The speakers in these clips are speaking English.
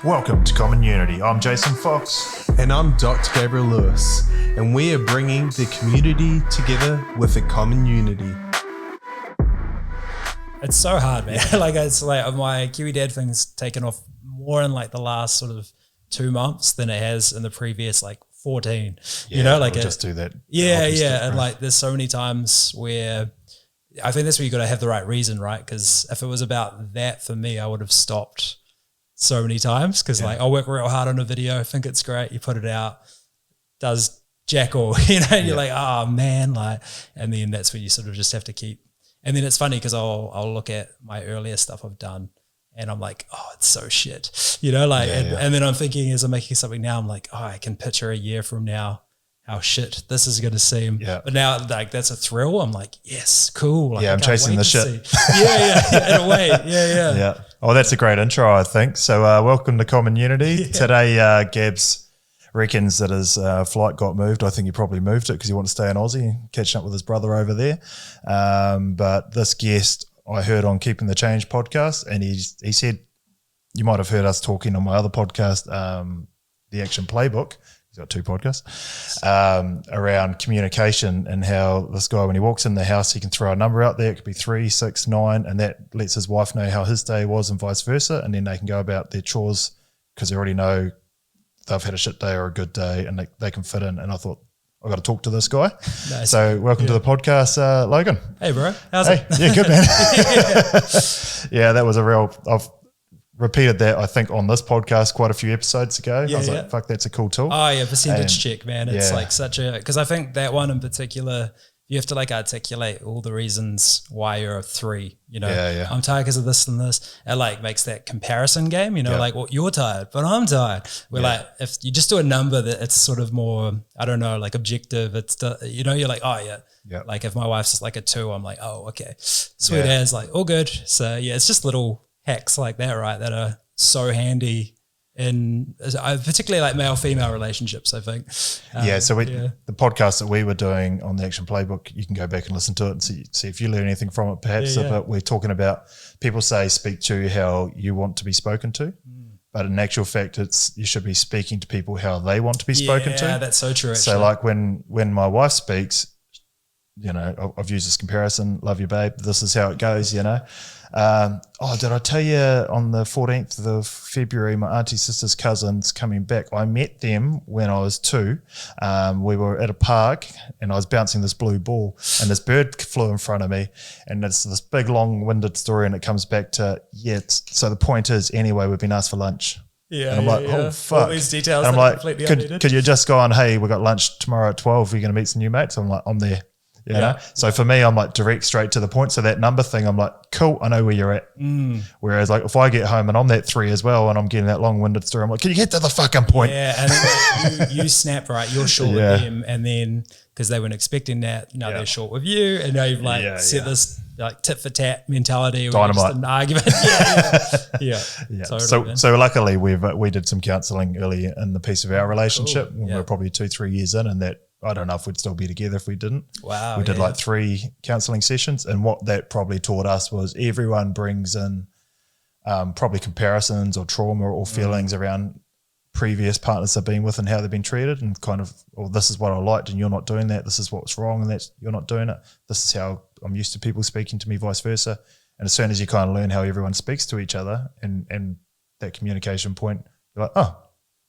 Welcome to Common Unity. I'm Jason Fox. And I'm Dr. Gabriel Lewis. And we are bringing the community together with a common unity. It's so hard, man. It's like my Kiwi Dad thing's taken off more in like the last sort of 2 months than it has in the previous 14. We'll just do that. Yeah. And there's so many times where I think that's where you got to have the right reason, right? Because if it was about that for me, I would have stopped so many times because I'll work real hard on a video, think it's great, you put it out, does jack all, you're like, oh man, and then that's where you sort of just have to keep. And then it's funny because I'll look at my earlier stuff I've done and I'm like, oh, it's so shit, and then I'm thinking as I'm making something now, I'm like, oh, I can picture a year from now how shit this is going to seem. Yeah. But now that's a thrill. I'm like, yes, cool. I'm chasing the shit. In a way. Yeah. Oh, that's a great intro, I think. So welcome to Common Unity. Yeah. Today, Gabs reckons that his flight got moved. I think he probably moved it because he wanted to stay in Aussie, catching up with his brother over there. But this guest I heard on Keeping the Change podcast, and he said, you might have heard us talking on my other podcast, The Action Playbook. He's got 2 podcasts around communication and how this guy, when he walks in the house, he can throw a number out there. It could be 3, 6, 9, and that lets his wife know how his day was and vice versa. And then they can go about their chores because they already know they've had a shit day or a good day and they can fit in. And I thought, I've got to talk to this guy. Nice. So welcome to the podcast, Logan. Hey, bro. How's it? Yeah, good, man. Yeah, that was a real... I've repeated that, I think, on this podcast quite a few episodes ago. I was like, fuck, that's a cool tool. Oh, yeah, percentage check, man. It's such a... Because I think that one in particular, you have to articulate all the reasons why you're a 3. I'm tired because of this and this. It makes that comparison game, well, you're tired, but I'm tired. We're if you just do a number that it's sort of more, I don't know, objective, it's, you're like, oh yeah. Yeah. If my wife's just a 2, I'm like, oh, okay. Sweet as, all good. So yeah, it's just little hacks like that, right, that are so handy in particularly male-female relationships, I think. So the podcast that we were doing on the Action Playbook, you can go back and listen to it and see if you learn anything from it, perhaps. But we're talking about, people say speak to how you want to be spoken to. But in actual fact, you should be speaking to people how they want to be spoken to. Yeah, that's so true, actually. So when my wife speaks, I've used this comparison, love you, babe, this is how it goes, did I tell you on the 14th of February, my auntie's sister's cousin's coming back. I met them when I was 2. We were at a park and I was bouncing this blue ball and this bird flew in front of me, and it's this big long-winded story, and it comes back to, so the point is, anyway, we've been asked for lunch. Yeah, and I'm like, oh, fuck. All these details and I'm like, completely could you just go on, hey, we got lunch tomorrow at 12, we're going to meet some new mates? I'm like, I'm there. You know? So for me, I'm direct, straight to the point. So that number thing, I'm like, cool, I know where you're at. Whereas if I get home and I'm that 3 as well and I'm getting that long-winded story, I'm like, can you get to the fucking point? Yeah, and then you snap, right? You're short with them, and then because they weren't expecting that, now they're short with you, and now you've set this tit for tat mentality or Dynamite. just an argument. Totally, so luckily we did some counselling early in the piece of our relationship. Cool. We were probably 2-3 years in, and that, I don't know if we'd still be together if we didn't. Wow. We did 3 counselling sessions, and what that probably taught us was everyone brings in probably comparisons or trauma or feelings around previous partners they've been with and how they've been treated, and kind of, this is what I liked and you're not doing that. This is what's wrong and you're not doing it. This is how I'm used to people speaking to me, vice versa. And as soon as you kind of learn how everyone speaks to each other and that communication point, you're like, oh,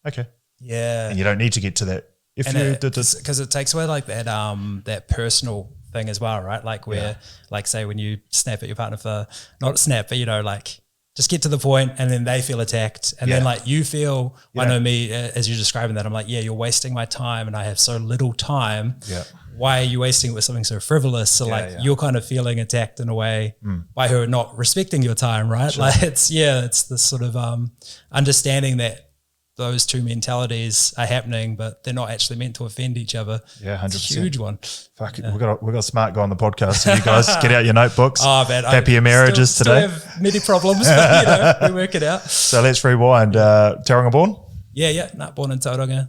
okay. Yeah. And you don't need to get to that. Because it takes away that personal thing as well, right? Where say when you snap at your partner for, not snap, but just get to the point, and then they feel attacked, and then you feel, I know me, as you're describing that, I'm like, you're wasting my time and I have so little time. Yeah. Why are you wasting it with something so frivolous? So you're kind of feeling attacked in a way by her not respecting your time, right? Sure. It's this sort of understanding that those 2 mentalities are happening, but they're not actually meant to offend each other. Yeah, 100%. It's a huge one. Fuck it. We've got a smart guy on the podcast. So you guys get out your notebooks. Oh, man. Happier marriages today. Still have many problems, but we work it out. So let's rewind. Tauranga born? Yeah. Not born in Tauranga.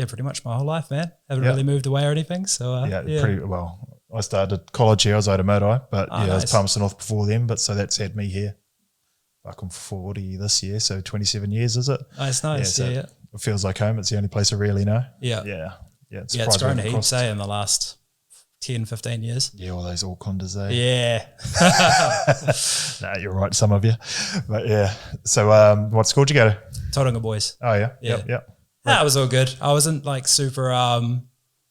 Pretty much my whole life, man. Haven't really moved away or anything. So pretty well. I started college here. I was Otamotai, but I was Palmerston North before then. But so that's had me here. Fuck, I'm 40 this year, so 27 years, is it? Oh, it's nice. So Yeah. it feels like home. It's the only place I really know. Yeah. Yeah. Yeah. It's grown heaps, in the last 10, 15 years. Yeah, all those Aucklanders, eh? Yeah. Nah, you're right, some of you. But yeah. So what school did you go to? Tauranga Boys. Oh, yeah. Yeah. Yep. Yeah, it was all good. I wasn't like super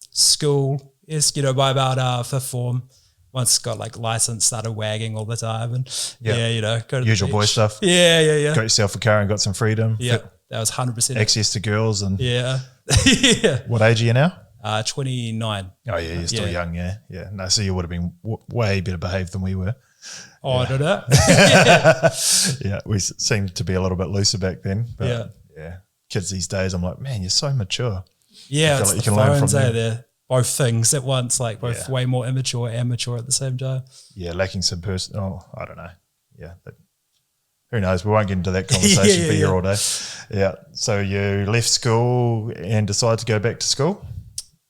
school-esque, by about fifth form. Once got like license, started wagging all the time and go to Usual the boy beach. stuff. Yeah. Got yourself a car and got some freedom. Yeah, that was 100%. Access to girls and Yeah. Yeah. what age are you now? 29. Oh, yeah, you're still young, yeah. Yeah. No, so you would have been way better behaved than we were. Oh, I don't know. Yeah, we seemed to be a little bit looser back then. But Yeah. Kids these days, I'm like, man, you're so mature. Yeah, I feel it's like the you can learn phones, from them. they're both things at once, like both way more immature and mature at the same time. Yeah, lacking some I don't know. Yeah, but who knows? We won't get into that conversation. Be here all day. Yeah. So you left school and decided to go back to school?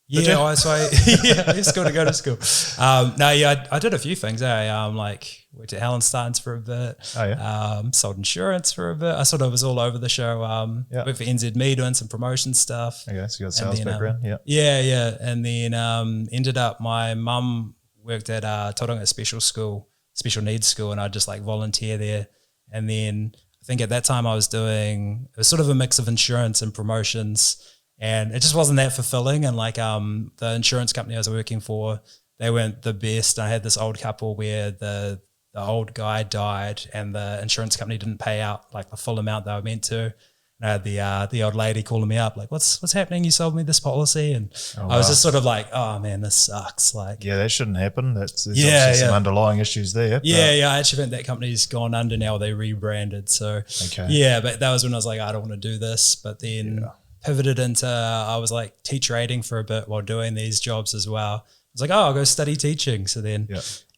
Yeah, so I left school to go to school. I did a few things. Like went to Hallensteins for a bit. Oh, yeah. Sold insurance for a bit. I sort of was all over the show. Worked for NZME doing some promotion stuff. Okay, so you got a sales then, background. Yeah. And then ended up, my mum worked at Tauranga special needs school, and I'd just like volunteer there. And then I think at that time it was sort of a mix of insurance and promotions. And it just wasn't that fulfilling. And like the insurance company I was working for, they weren't the best. I had this old couple where the old guy died and the insurance company didn't pay out like the full amount they were meant to. And I had the old lady calling me up like, what's happening? You sold me this policy. And I was just sort of like, oh man, this sucks. Like, Yeah, that shouldn't happen. There's obviously some underlying issues there. Yeah. I actually think that company's gone under now. They rebranded. So but that was when I was like, I don't want to do this. But then pivoted into, I was like teacher aiding for a bit while doing these jobs as well. I was like, I'll go study teaching. So then,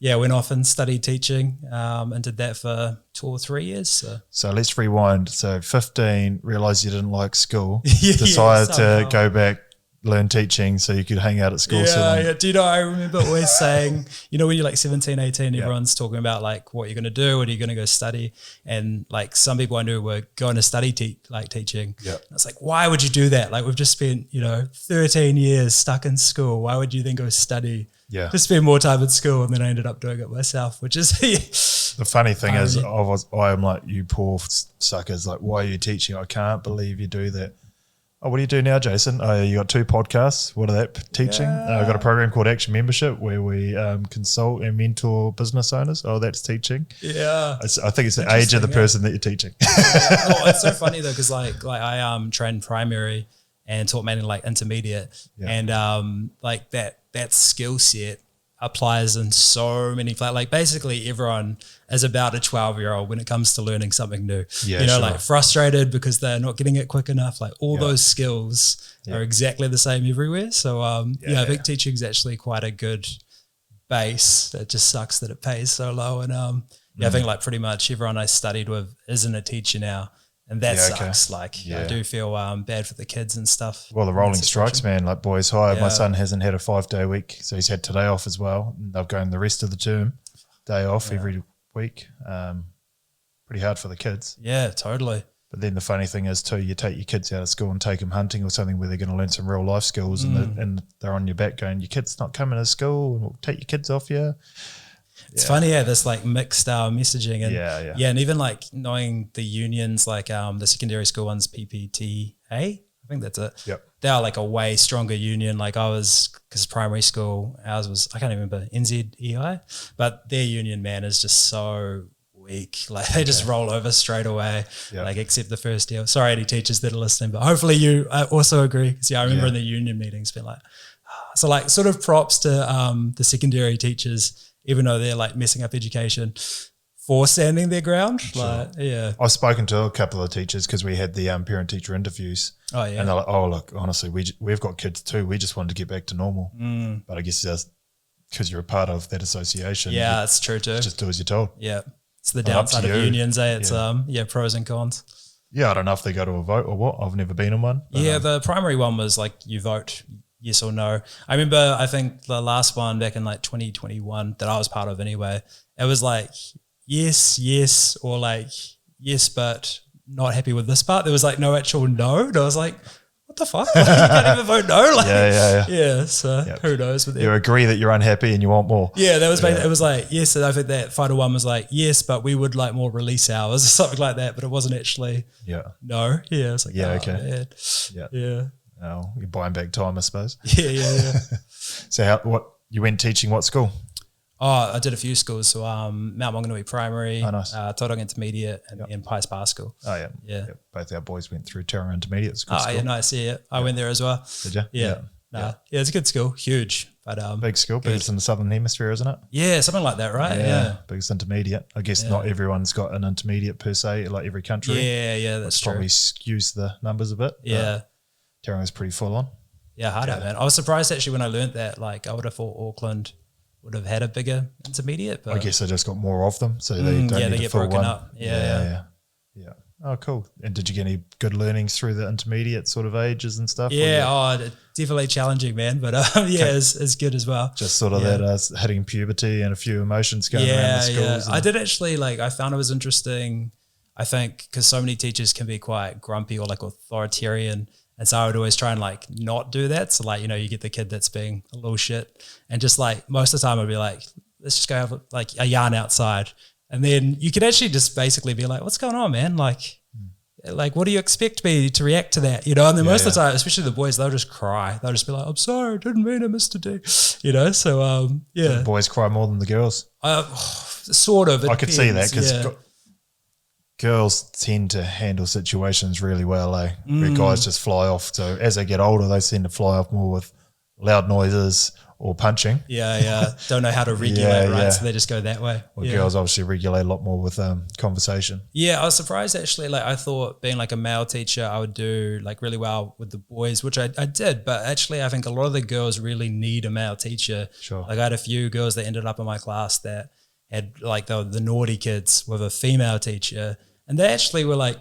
went off and studied teaching and did that for 2 or 3 years. So let's rewind. So 15, realised you didn't like school, decided to go back, learn teaching so you could hang out at school. Do you know, I remember always saying, when you're like 17, 18, everyone's talking about like what you're going to do, what are you going to go study? And like some people I knew were going to study teaching. Yeah. I was like, why would you do that? Like we've just spent, 13 years stuck in school. Why would you then go study? Yeah. Just spend more time at school. And then I ended up doing it myself, which is the funny thing is I'm like, you poor suckers. Like, why are you teaching? I can't believe you do that. Oh, what do you do now, Jason? Oh, you got 2 podcasts. What are that teaching? I've got a program called Action Membership where we consult and mentor business owners. Oh, that's teaching. Yeah. I think it's the age of the person that you're teaching. It's so funny though, because like I trained primary and taught mainly like intermediate, and like that skill set applies in so many like basically everyone is about a 12-year-old when it comes to learning something new. Like frustrated because they're not getting it quick enough. Like all those skills are exactly the same everywhere. So I think teaching is actually quite a good base. It just sucks that it pays so low. And I think like pretty much everyone I studied with isn't a teacher now. And that sucks. Like I do feel bad for the kids and stuff. Well, the rolling strikes, man, like boys high. My son hasn't had a 5-day week, so he's had today off as well. They're going the rest of the term, day off every week. Pretty hard for the kids. Yeah, totally. But then the funny thing is too, you take your kids out of school and take them hunting or something where they're going to learn some real life skills, and they're on your back going, your kid's not coming to school, and we'll take your kids off you. It's funny, this like mixed messaging and and even like knowing the unions, like the secondary school ones, PPTA, I think that's it. Yep. They are like a way stronger union. Like because primary school, ours was, I can't even remember, NZEI, but their union, man, is just so weak. Like they just roll over straight away, like except the first year. Sorry, any teachers that are listening, but hopefully you also agree. Because I remember in the union meetings being like, so like sort of props to the secondary teachers, even though they're like messing up education, for standing their ground. Sure. Like, I've spoken to a couple of teachers because we had the parent-teacher interviews. Oh, yeah. And they're like, oh, look, honestly, we've got kids too. We just wanted to get back to normal. But I guess that's because you're a part of that association. Yeah, that's true too. Just do as you're told. Yeah. It's the downside of unions, It's pros and cons. Yeah, I don't know if they go to a vote or what. I've never been on one. Yeah, the primary one was like you vote yes or no. I remember, I think the last one back in like 2021 that I was part of anyway, it was like yes, or like yes, but not happy with this part. There was like no actual no. And I was like, what the fuck? Like, you can't even vote no. Like, yeah. So who knows? With you agree that you're unhappy and you want more. Yeah, that was it was like, yes, and I think that final one was like, yes, but we would like more release hours or something like that, but it wasn't actually no. Yeah, it's like, man. Yeah. Oh, you're buying back time, I suppose. Yeah. So what you went teaching what school? Oh, I did a few schools. So Mount Maunganui Primary, nice. Tauranga Intermediate, and Pies Bar School. Oh, yeah. Both our boys went through Tauranga Intermediate School. Oh, yeah, nice. Yeah. I went there as well. Did you? Yeah. Yeah, it's a good school. Huge. But big school. Biggest in the Southern Hemisphere, isn't it? Yeah, something like that, right? Yeah. Biggest intermediate. I guess not everyone's got an intermediate per se, like every country. Yeah, that's true. Probably skews the numbers a bit. Yeah. Tauranga's pretty full on. Yeah, hard out, man. I was surprised actually when I learned that. Like, I would have thought Auckland would have had a bigger intermediate, but I guess they just got more of them, so they don't need they a get full broken one. up. Yeah. Oh, cool. And did you get any good learnings through the intermediate sort of ages and stuff? Yeah, definitely challenging, man, but it's good as well. Just sort of that hitting puberty and a few emotions going around the schools. I did actually, like, I found it was interesting, I think, because so many teachers can be quite grumpy or like authoritarian. And so I would always try and like not do that. So like, you get the kid that's being a little shit, and just like most of the time I'd be like, let's just go have like a yarn outside. And then you could actually just basically be like, what's going on, man? Like, what do you expect me to react to that? And then most of the time, especially the boys, they'll just cry. They'll just be like, I'm sorry, I didn't mean it, Mr. D. So The boys cry more than the girls. Sort of. I could see that because girls tend to handle situations really well, where guys just fly off. So as they get older, they tend to fly off more with loud noises or punching. Yeah. Don't know how to regulate, right? So they just go that way. Well, girls obviously regulate a lot more with conversation. Yeah, I was surprised actually. Like, I thought being like a male teacher, I would do like really well with the boys, which I did. But actually, I think a lot of the girls really need a male teacher. Sure. Like, I had a few girls that ended up in my class that had like the naughty kids with a female teacher, and they actually were like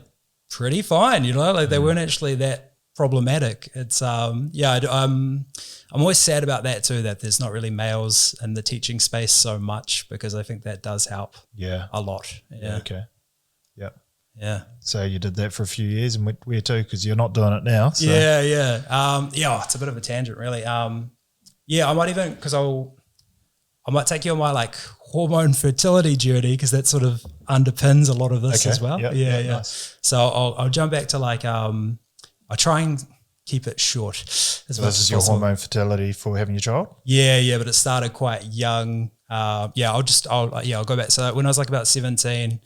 pretty fine. Like they weren't actually that problematic. It's I'm always sad about that too, that there's not really males in the teaching space so much, because I think that does help a lot. Okay. Yeah. So you did that for a few years, and where to? Because you're not doing it now. So. Yeah. It's a bit of a tangent really. I might even, because I might take you on my like hormone fertility journey, because that sort of underpins a lot of this as well. Yeah. Nice. So I'll jump back to like, I'll try and keep it short. So this is your hormone fertility for having your child? Yeah, but it started quite young. I'll go back. So when I was like about 17,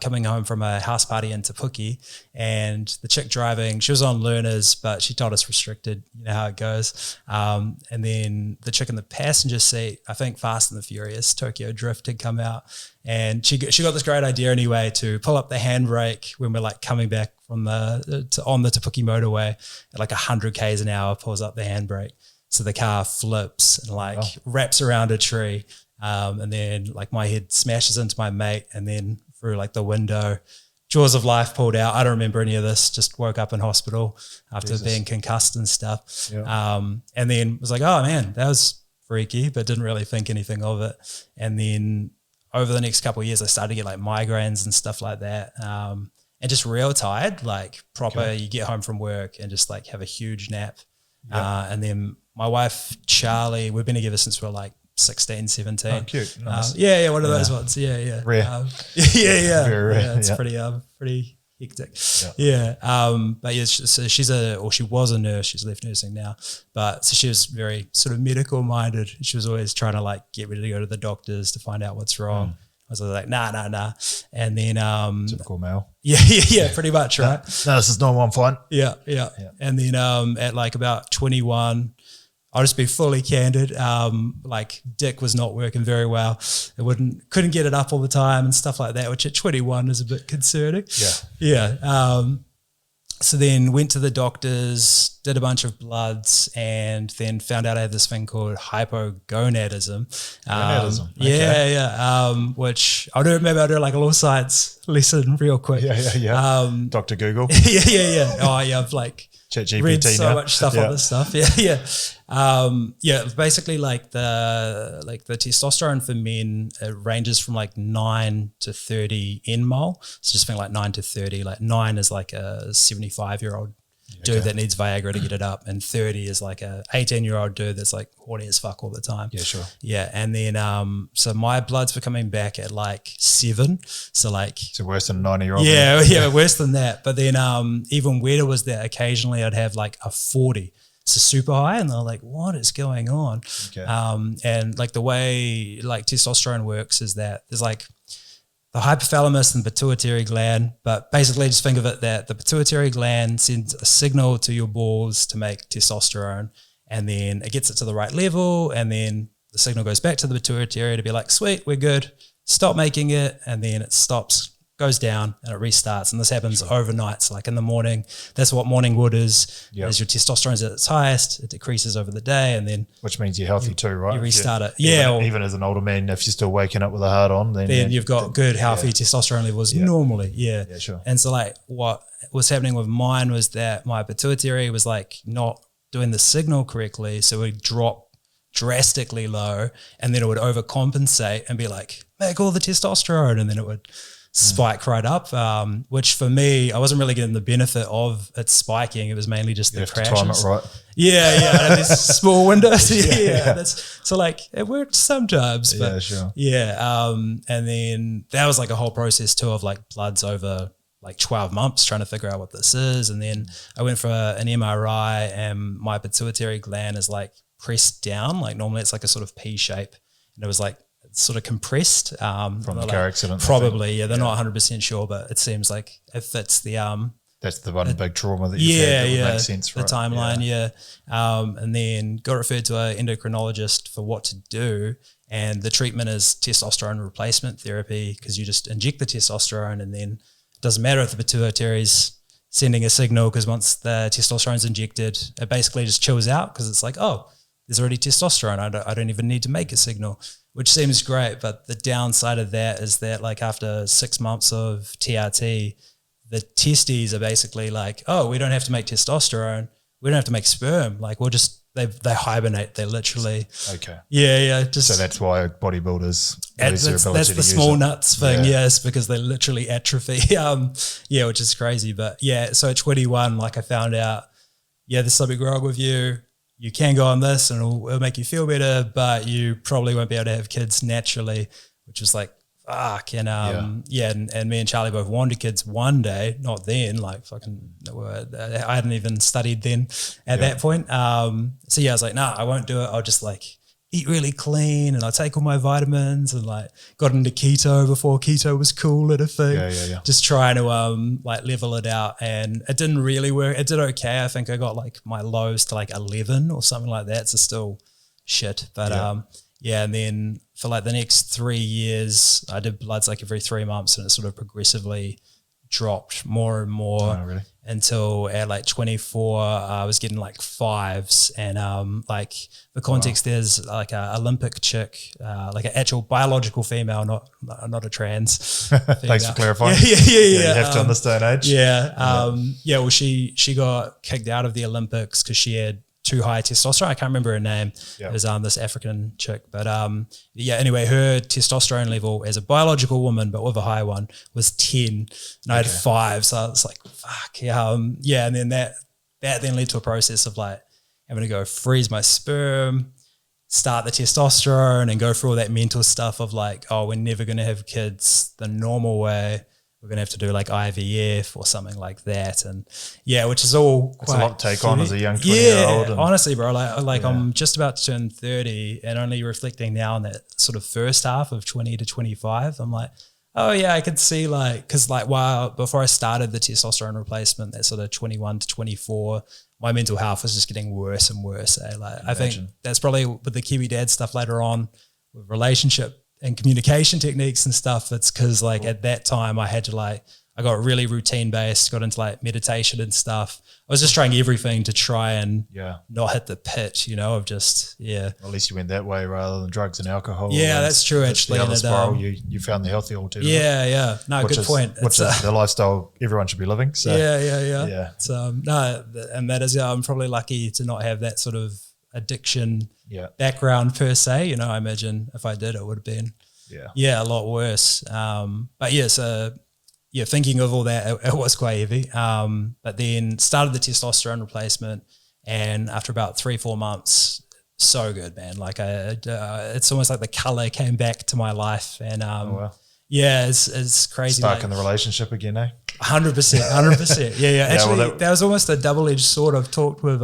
coming home from a house party in Te Puke, and the chick driving, she was on learners, but she told us restricted, you know how it goes. And then the chick in the passenger seat, I think Fast and the Furious, Tokyo Drift had come out, and she got this great idea anyway to pull up the handbrake when we're like coming back from on the Te Puke motorway at like 100 k's an hour, pulls up the handbrake. So the car flips and wraps around a tree. And then like my head smashes into my mate, and then through like the window, jaws of life pulled out. I don't remember any of this, just woke up in hospital after being concussed and stuff. Yeah. And then was like, oh man, that was freaky, but didn't really think anything of it. And then over the next couple of years, I started to get like migraines and stuff like that. And just real tired, like proper, you get home from work and just like have a huge nap. Yeah. And then my wife, Charlie, we've been together since we're like 16, 17. Oh, cute. Nice. One of those ones. Yeah. Rare. Very rare. Yeah, it's pretty hectic. But yeah, so she was a nurse. She's left nursing now. But so she was very sort of medical minded. She was always trying to like get ready to go to the doctors to find out what's wrong. I was like, nah. And then typical male. Yeah, pretty much, right? No, this is normal, I'm fine. Yeah. And then at like about 21, I'll just be fully candid. Like dick was not working very well. It couldn't get it up all the time and stuff like that, which at 21 is a bit concerning. Yeah. So then went to the doctors, did a bunch of bloods, and then found out I had this thing called hypogonadism. Which I'll do like a little science lesson real quick. Dr. Google. Yeah. Oh yeah, I've like ChatGPT read so now. much stuff on this stuff. Yeah. Basically, like the testosterone for men, it ranges from like 9 to 30 nmol. So just think like 9 to 30. Like 9 is like a 75-year-old dude that needs Viagra to get it up, and 30 is like a 18-year-old dude that's like horny as fuck all the time. Yeah, sure. Yeah, and then so my bloods were coming back at like 7. So worse than a 90-year-old. Yeah, worse than that. But then even weirder was that occasionally I'd have like a 40. So super high, and they're like, what is going on? Okay. And like the way like testosterone works is that there's like the hypothalamus and pituitary gland, but basically just think of it that the pituitary gland sends a signal to your balls to make testosterone, and then it gets it to the right level, and then the signal goes back to the pituitary to be like, sweet, we're good, stop making it, and then it stops, goes down, and it restarts. And this happens overnight. So like in the morning, that's what morning wood is. Yep. As your testosterone is at its highest, it decreases over the day, and then which means you're healthy too, right? you restart it. Yeah. Even as an older man, if you're still waking up with a heart on, then you've got good, healthy testosterone levels normally. Yeah. Yeah, sure. And so like what was happening with mine was that my pituitary was like not doing the signal correctly. So it would drop drastically low, and then it would overcompensate and be like, make all the testosterone, and then it would spike right up, which for me, I wasn't really getting the benefit of it spiking. It was mainly just the crashes. Time it right. Yeah, these small windows. So like it worked sometimes, but sure. and then that was like a whole process too of like bloods over like 12 months trying to figure out what this is. And then I went for an MRI, and my pituitary gland is like pressed down. Like normally it's like a sort of P shape, and it was like sort of compressed from the car accident. Probably, they're not 100% sure, but it seems like it fits the that's the one big trauma that you've had. That would make sense, right? The timeline, and then got referred to an endocrinologist for what to do, and the treatment is testosterone replacement therapy, because you just inject the testosterone, and then it doesn't matter if the pituitary's sending a signal, because once the testosterone's injected, it basically just chills out, because it's like, oh, there's already testosterone. I don't even need to make a signal, which seems great. But the downside of that is that like after 6 months of TRT, the testes are basically like, oh, we don't have to make testosterone. We don't have to make sperm. Like we'll just, they hibernate. They literally. Okay. Yeah. Just, so that's why bodybuilders lose their ability that's to the use small it. nuts thing. Yes, because they literally atrophy. Which is crazy. But yeah, so at 21, like I found out, there's something wrong with you. You can go on this and it'll make you feel better, but you probably won't be able to have kids naturally, which was like, fuck. And and me and Charlie both wanted kids one day, not then, like fucking, I hadn't even studied then at that point. I was like, nah, I won't do it. I'll just like eat really clean, and I take all my vitamins, and like got into keto before keto was cool at a thing. Just trying to like level it out, and it didn't really work. It did okay. I think I got like my lows to like 11 or something like that. So still shit, but and then for like the next 3 years, I did bloods like every 3 months, and it sort of progressively dropped more and more until at like 24, I was getting like 5s. And like the context, there's like a Olympic chick, like an actual biological female, not a trans. Thanks for clarifying. Yeah. You have to on this day and age. Well, she got kicked out of the Olympics because she had too high testosterone. I can't remember her name. It was this African chick. But anyway, her testosterone level as a biological woman, but with a high one, was 10. And I had 5. So I was like, fuck. And then that then led to a process of like having to go freeze my sperm, start the testosterone, and go through all that mental stuff of like, oh, we're never going to have kids the normal way. We're going to have to do like IVF or something like that. And which is all quite... It's a lot to take on as a young 20-year-old. Honestly, bro, like I'm just about to turn 30, and only reflecting now on that sort of first half of 20 to 25, I'm like, oh yeah, I could see like, because like before I started the testosterone replacement, that sort of 21 to 24, my mental health was just getting worse and worse. I think that's probably with the Kiwi Dad stuff later on, with relationship and communication techniques and stuff. It's because like at that time I had to like I got really routine based, got into like meditation and stuff. I was just trying everything to try and not hit the pitch, you know, of just, At least you went that way rather than drugs and alcohol. Yeah, that's true, actually. The other spiral, you found the healthy alternative. Yeah. No, good point. Which is the lifestyle everyone should be living. So Yeah. So, no, and that is, I'm probably lucky to not have that sort of addiction background per se. You know, I imagine if I did, it would have been a lot worse. But thinking of all that, it was quite heavy. But then started the testosterone replacement, and after about 3-4 months, so good, man. Like it's almost like the color came back to my life, and it's crazy. Stuck in the relationship again, eh? 100%. Yeah. Actually, that was almost a double-edged sword. I've talked with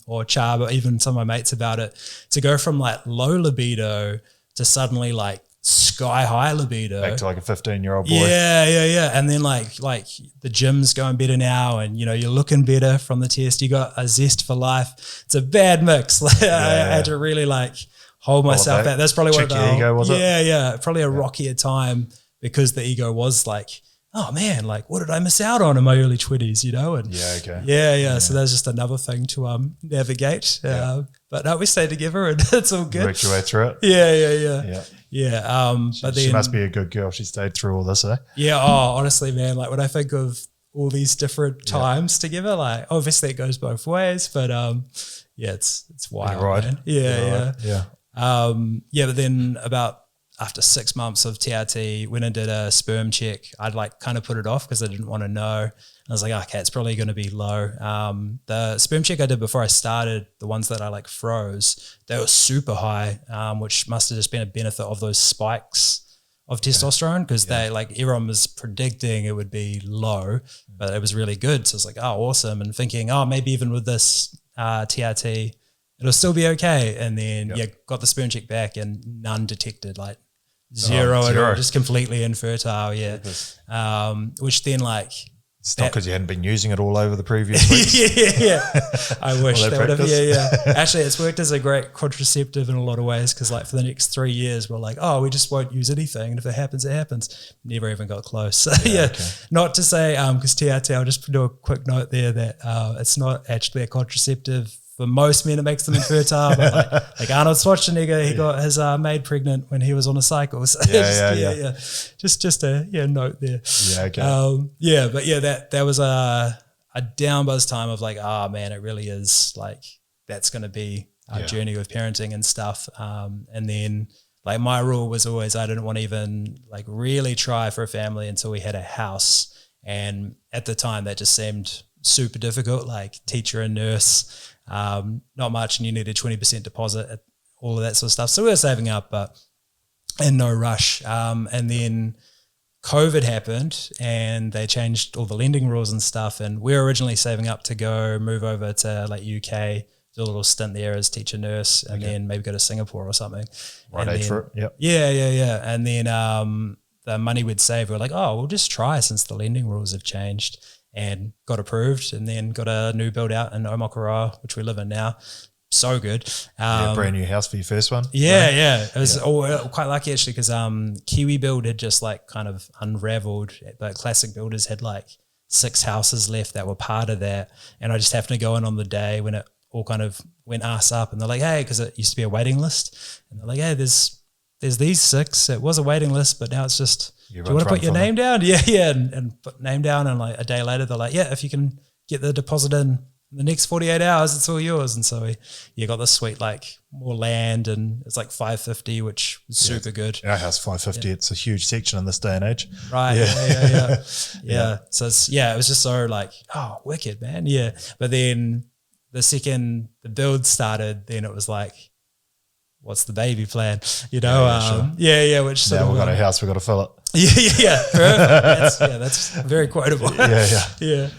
or Char, but even some of my mates about it. To go from like low libido to suddenly like sky high libido, back to like a 15-year-old boy. Yeah. And then like the gym's going better now, and you know you're looking better from the test. You got a zest for life. It's a bad mix. I had to really like hold myself back. That's probably one of the ego, was it? Yeah. Probably a rockier time because the ego was like, oh man, like what did I miss out on in my early 20s, you know? And yeah. So that's just another thing to navigate. But no, we stayed together and it's all good. Worked your way through it. Yeah. But then she must be a good girl. She stayed through all this, eh? Yeah. Oh, honestly, man, like when I think of all these different times together, like obviously it goes both ways, but it's wild. Right. Man. Yeah. But then about after 6 months of TRT, went and did a sperm check. I'd like kind of put it off because I didn't want to know. I was like, okay, it's probably going to be low. The sperm check I did before I started, the ones that I like froze, they were super high, which must have just been a benefit of those spikes of testosterone because they like everyone was predicting it would be low, but it was really good. So I was like, oh, awesome. And thinking, oh, maybe even with this TRT, it'll still be okay. And then got the sperm check back and none detected, like zero at all, just completely infertile. Which then like, it's not because you hadn't been using it all over the previous weeks. I wish that would have. Actually, it's worked as a great contraceptive in a lot of ways because like for the next 3 years, we're like, oh, we just won't use anything. And if it happens, it happens. Never even got close. So not to say, because TRT, I'll just do a quick note there that it's not actually a contraceptive. For most men, it makes them infertile. But like Arnold Schwarzenegger, he got his maid pregnant when he was on a cycle. So just a note there. That was a down buzz time of like, oh man, it really is like that's going to be our journey with parenting and stuff. And then like my rule was always I didn't want to even like really try for a family until we had a house. And at the time, that just seemed super difficult. Like teacher and nurse. Not much, and you needed 20% deposit, all of that sort of stuff. So we were saving up, but in no rush. And then COVID happened, and they changed all the lending rules and stuff. And we were originally saving up to go move over to like UK, do a little stint there as teacher nurse, and then maybe go to Singapore or something. Right age for it. Yep. Yeah. And then the money we'd save, we were like, oh, we'll just try since the lending rules have changed. And got approved, and then got a new build out in Omakura, which we live in now. So good. Brand new house for your first one. It was quite lucky actually because Kiwi Build had just like kind of unraveled, but Classic Builders had like 6 houses left that were part of that, and I just happened to go in on the day when it all kind of went ass up, and they're like, hey, because it used to be a waiting list, and they're like, hey, there's these 6. It was a waiting list, but now it's just. Do you want to put your name down? And put name down, and like a day later they're like, if you can get the deposit in the next 48 hours, it's all yours. And so we got this sweet like more land, and it's like 550, which was super good. Our house 550. It's a huge section in this day and age. Right. So it's, it was just so like, oh, wicked, man. Yeah. But then the second the build started, then it was like, what's the baby plan? You know, which sort now of, we've got a house, we've got to fill it. Perfect. That's very quotable. And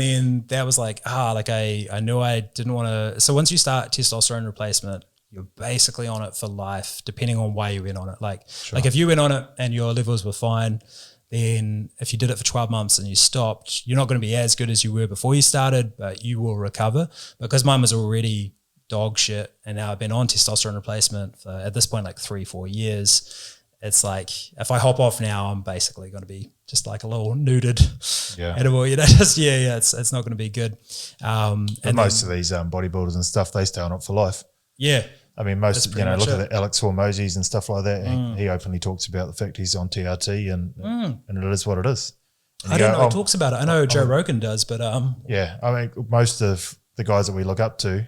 then that was like, I knew I didn't want to. So once you start testosterone replacement, you're basically on it for life, depending on why you went on it. Like if you went on it and your levels were fine, then if you did it for 12 months and you stopped, you're not going to be as good as you were before you started, but you will recover. Because mine was already dog shit, and now I've been on testosterone replacement for at this point like 3-4 years. it's like if I hop off now, I'm basically going to be just like a little nuded Yeah. animal, it's not going to be good. But most of these bodybuilders and stuff, they stay on it for life. Yeah. I mean, most, pretty much look it. at the Alex Hormozis and stuff like that. He openly talks about the fact he's on TRT and it is what it is. And I you don't go, know. He talks about it. I know Joe Rogan does, but yeah, I mean, most of the guys that we look up to,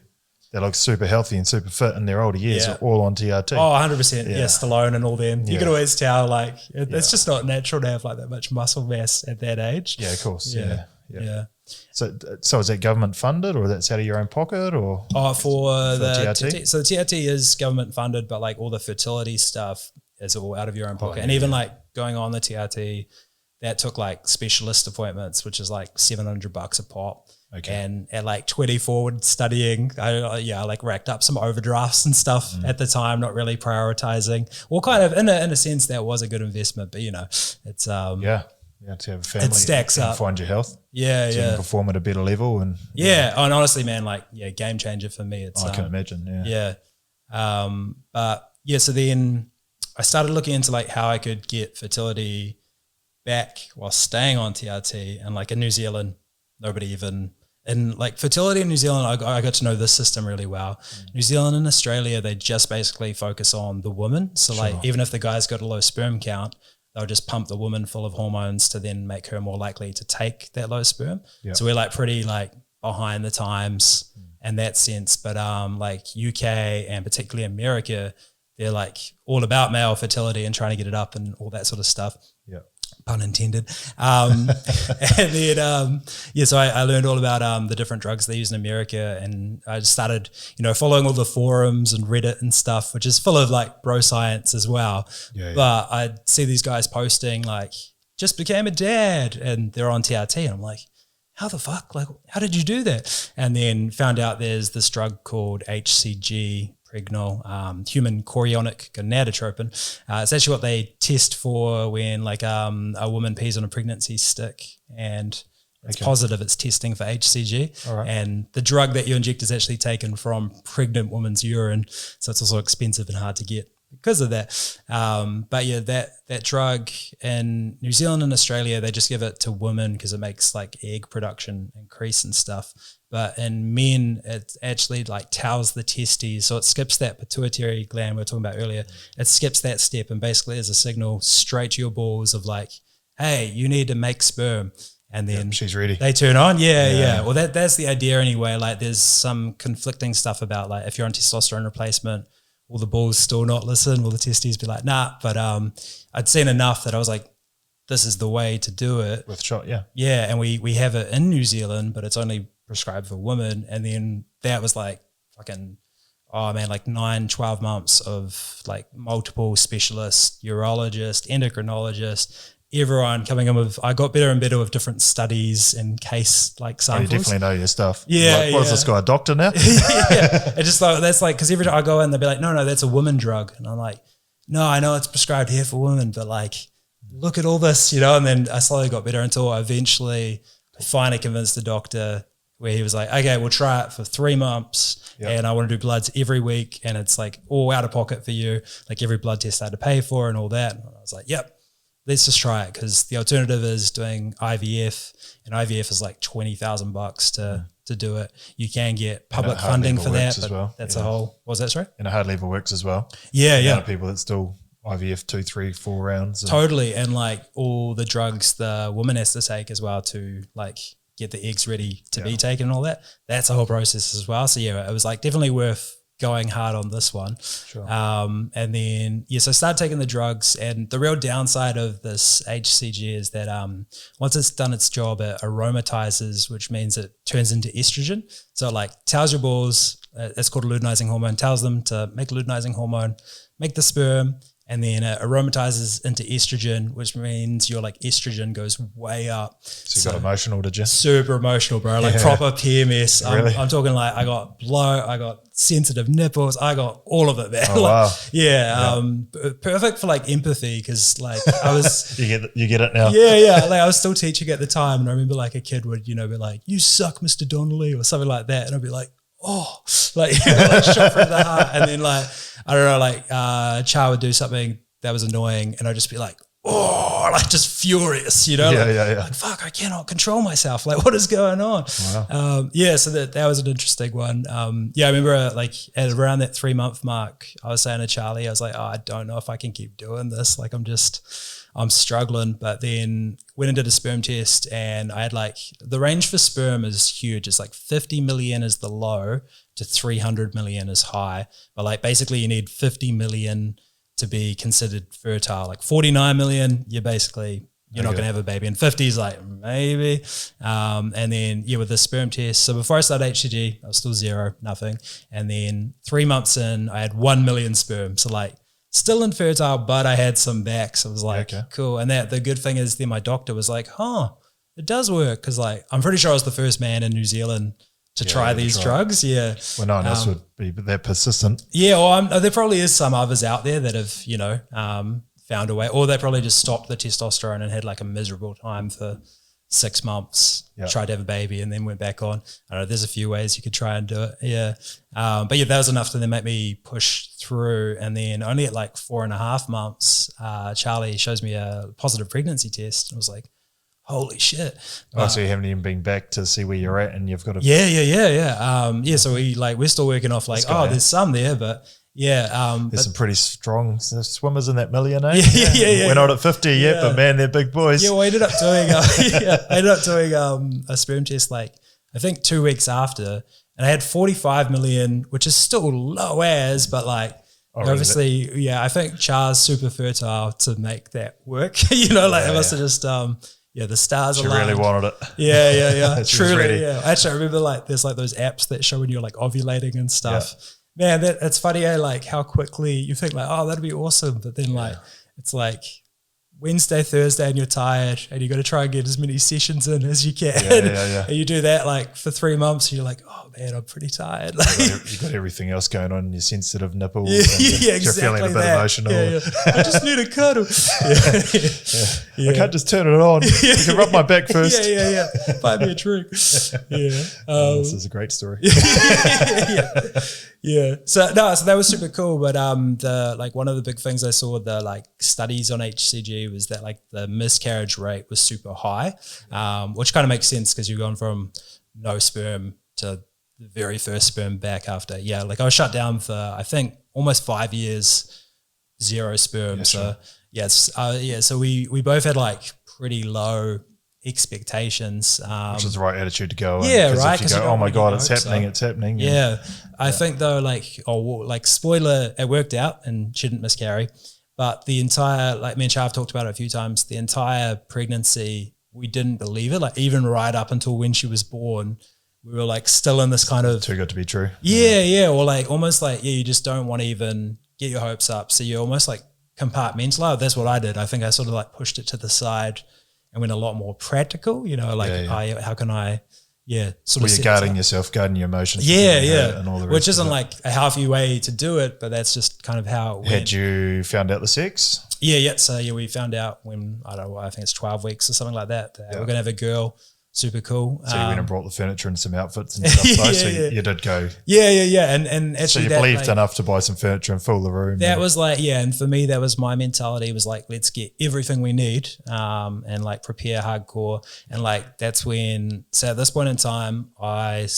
they look super healthy and super fit in their older years are all on TRT. Oh, 100%. Yeah, Stallone and all them. You Yeah. can always tell, like, it's just not natural to have like that much muscle mass at that age. Yeah, of course. Yeah. Yeah. So is that government funded, or that's out of your own pocket, or? Oh, for the TRT? TRT. So the TRT is government funded, but like all the fertility stuff is all out of your own pocket. And even like going on the TRT, that took like specialist appointments, which is like $700 a pop. Okay. And at like 24 studying, I like racked up some overdrafts and stuff at the time, not really prioritizing. Well, kind of in a sense that was a good investment, but it's Yeah, to have a family. it stacks and up. find your health. Yeah, So you can perform at a better level. And yeah. And honestly, man, like game changer for me. It's I can imagine. Yeah. But yeah, so then I started looking into like how I could get fertility back while staying on TRT. And like in New Zealand, nobody even, and like fertility in New Zealand, I got to know this system really well. New Zealand and Australia, they just basically focus on the woman. So like even if the guy's got a low sperm count, they'll just pump the woman full of hormones to then make her more likely to take that low sperm. Yep. So we're like pretty like behind the times in that sense. But like UK and particularly America, they're like all about male fertility and trying to get it up and all that sort of stuff. Yeah. Pun intended. And then, so I learned all about the different drugs they use in America, and I just started, following all the forums and Reddit and stuff, which is full of like bro science as well. Yeah. But I'd see these guys posting like, just became a dad, and they're on TRT, and I'm like, how the fuck? Like, how did you do that? And then found out there's this drug called HCG, pregnal, human chorionic gonadotropin. It's actually what they test for when like a woman pees on a pregnancy stick and it's positive, it's testing for HCG. All right. And the drug that you inject is actually taken from pregnant woman's urine. So it's also expensive and hard to get because of that. But yeah, that drug in New Zealand and Australia, they just give it to women because it makes like egg production increase and stuff. But in men, it actually like tells the testes. So it skips that pituitary gland we were talking about earlier. It skips that step and basically is a signal straight to your balls of like, hey, you need to make sperm. And then she's ready. They turn on. Yeah. Well, that's the idea anyway. Like there's some conflicting stuff about like if you're on testosterone replacement, will the balls still not listen? Will the testes be like, nah? But I'd seen enough that I was like, this is the way to do it. With shot, yeah. Yeah, and we have it in New Zealand, but it's only prescribed for women. And then that was like fucking, like 9-12 months of like multiple specialists, urologist, endocrinologist, everyone coming in with, I got better and better with different studies and case like samples. You definitely know your stuff. Yeah. Like, what is this guy, a doctor now? Yeah. It's just like, that's like, because every time I go in, they'll be like, no, that's a woman drug. And I'm like, no, I know it's prescribed here for women, but like, look at all this, and then I slowly got better until I finally convinced the doctor where he was like, okay, we'll try it for 3 months and I want to do bloods every week and it's like all out of pocket for you. Like every blood test I had to pay for and all that. And I was like, yep, let's just try it because the alternative is doing IVF and IVF is like $20,000 to do it. You can get public funding for that, but that's a whole, what was that, sorry? And it hardly ever works as well. Yeah. A lot of people that still IVF 2, 3, 4 rounds. Totally. And like all the drugs the woman has to take as well to like get the eggs ready to be taken and all that. That's a whole process as well. So yeah, it was like definitely worth going hard on this one. Sure. And then, so I started taking the drugs, and the real downside of this HCG is that once it's done its job, it aromatizes, which means it turns into estrogen. So it like tells your balls, it's called a luteinizing hormone, tells them to make a luteinizing hormone, make the sperm, and then it aromatizes into estrogen, which means your like estrogen goes way up. So you got emotional, did you? Super emotional, bro. Like proper PMS. Really? I'm talking like I got blow, I got sensitive nipples, I got all of it, man. Oh, wow. Perfect for like empathy because like I was you get it now. Yeah. Like I was still teaching at the time, and I remember like a kid would be like, "You suck, Mr. Donnelly," or something like that, and I'd be like, oh, like, like shot from the heart. And then like, I don't know, like Cha would do something that was annoying. And I'd just be like, oh, like just furious, you know? Like, fuck, I cannot control myself. Like, what is going on? Wow. So that was an interesting one. I remember like at around that 3-month mark, I was saying to Charlie, I was like, oh, I don't know if I can keep doing this. Like, I'm struggling. But then went and did a sperm test, and I had like, the range for sperm is huge. It's like 50 million is the low to 300 million is high. But like basically you need 50 million to be considered fertile. Like 49 million, you're not going to have a baby. And 50 is like maybe. And then with the sperm test. So before I started HCG, I was still 0, nothing. And then 3 months in, I had 1 million sperm. So like still infertile, but I had some back. So I was like, cool. And the good thing is then my doctor was like, it does work. Cause like, I'm pretty sure I was the first man in New Zealand to try these drugs. Yeah. Well, no one else would be that persistent. Yeah. Well, there probably is some others out there that have, found a way, or they probably just stopped the testosterone and had like a miserable time for 6 months, tried to have a baby and then went back on. I don't know, there's a few ways you could try and do it. Yeah. But that was enough to then make me push through. And then only at like 4.5 months, Charlie shows me a positive pregnancy test. I was like, holy shit. So you haven't even been back to see where you're at, and you've got to. So we're still working off like, there's some there, but there's some pretty strong swimmers in that million, eh? Yeah. We're not at 50 yet, but man, they're big boys. Yeah, well, I ended up doing a sperm test like I think 2 weeks after, and I had 45 million, which is still low as, but like obviously, I think Char's super fertile to make that work. It must have just the stars She aligned. really wanted it. Yeah. Truly, ready. yeah. Actually, I remember like there's like those apps that show when you're like ovulating and stuff. Man, it's funny, like how quickly you think like, oh, that'd be awesome. But then like, it's like Wednesday, Thursday, and you're tired and you got to try and get as many sessions in as you can. Yeah. And you do that like for 3 months and you're like, oh man, I'm pretty tired. Like, you got everything else going on, your sensitive nipples. Exactly. You're feeling a bit emotional. I just need a cuddle. I can't just turn it on. You can rub my back first. Yeah. Buy me a drink. This is a great story. So that was super cool. But one of the big things I saw, the like studies on HCG, was that like the miscarriage rate was super high, which kind of makes sense because you're going from no sperm to the very first sperm back after. Like I was shut down for I think almost 5 years, 0 sperm. So we both had like pretty low expectations, which is the right attitude to go. Right. If you go, oh my god, it's happening. I think though, like spoiler, it worked out and she didn't miscarry. But the entire, like me and Char have talked about it a few times, the entire pregnancy, we didn't believe it. Like even right up until when she was born, we were like still in this kind of too good to be true. Or like almost like you just don't want to even get your hopes up. So you almost like compartmentalize. That's what I did. I think I sort of like pushed it to the side and went a lot more practical, how can I, sort of. You're guarding yourself, guarding your emotions. And all the rest which isn't like a healthy way to do it, but that's just kind of how it went. Had you found out the sex? So we found out when, I think it's 12 weeks or something like that. We're going to have a girl. Super cool. So you went and brought the furniture and some outfits and stuff. You did go. And actually so you believed enough to buy some furniture and fill the room. That was like, and for me, that was my mentality, was like, let's get everything we need and like prepare hardcore. And like, that's when, so at this point in time, I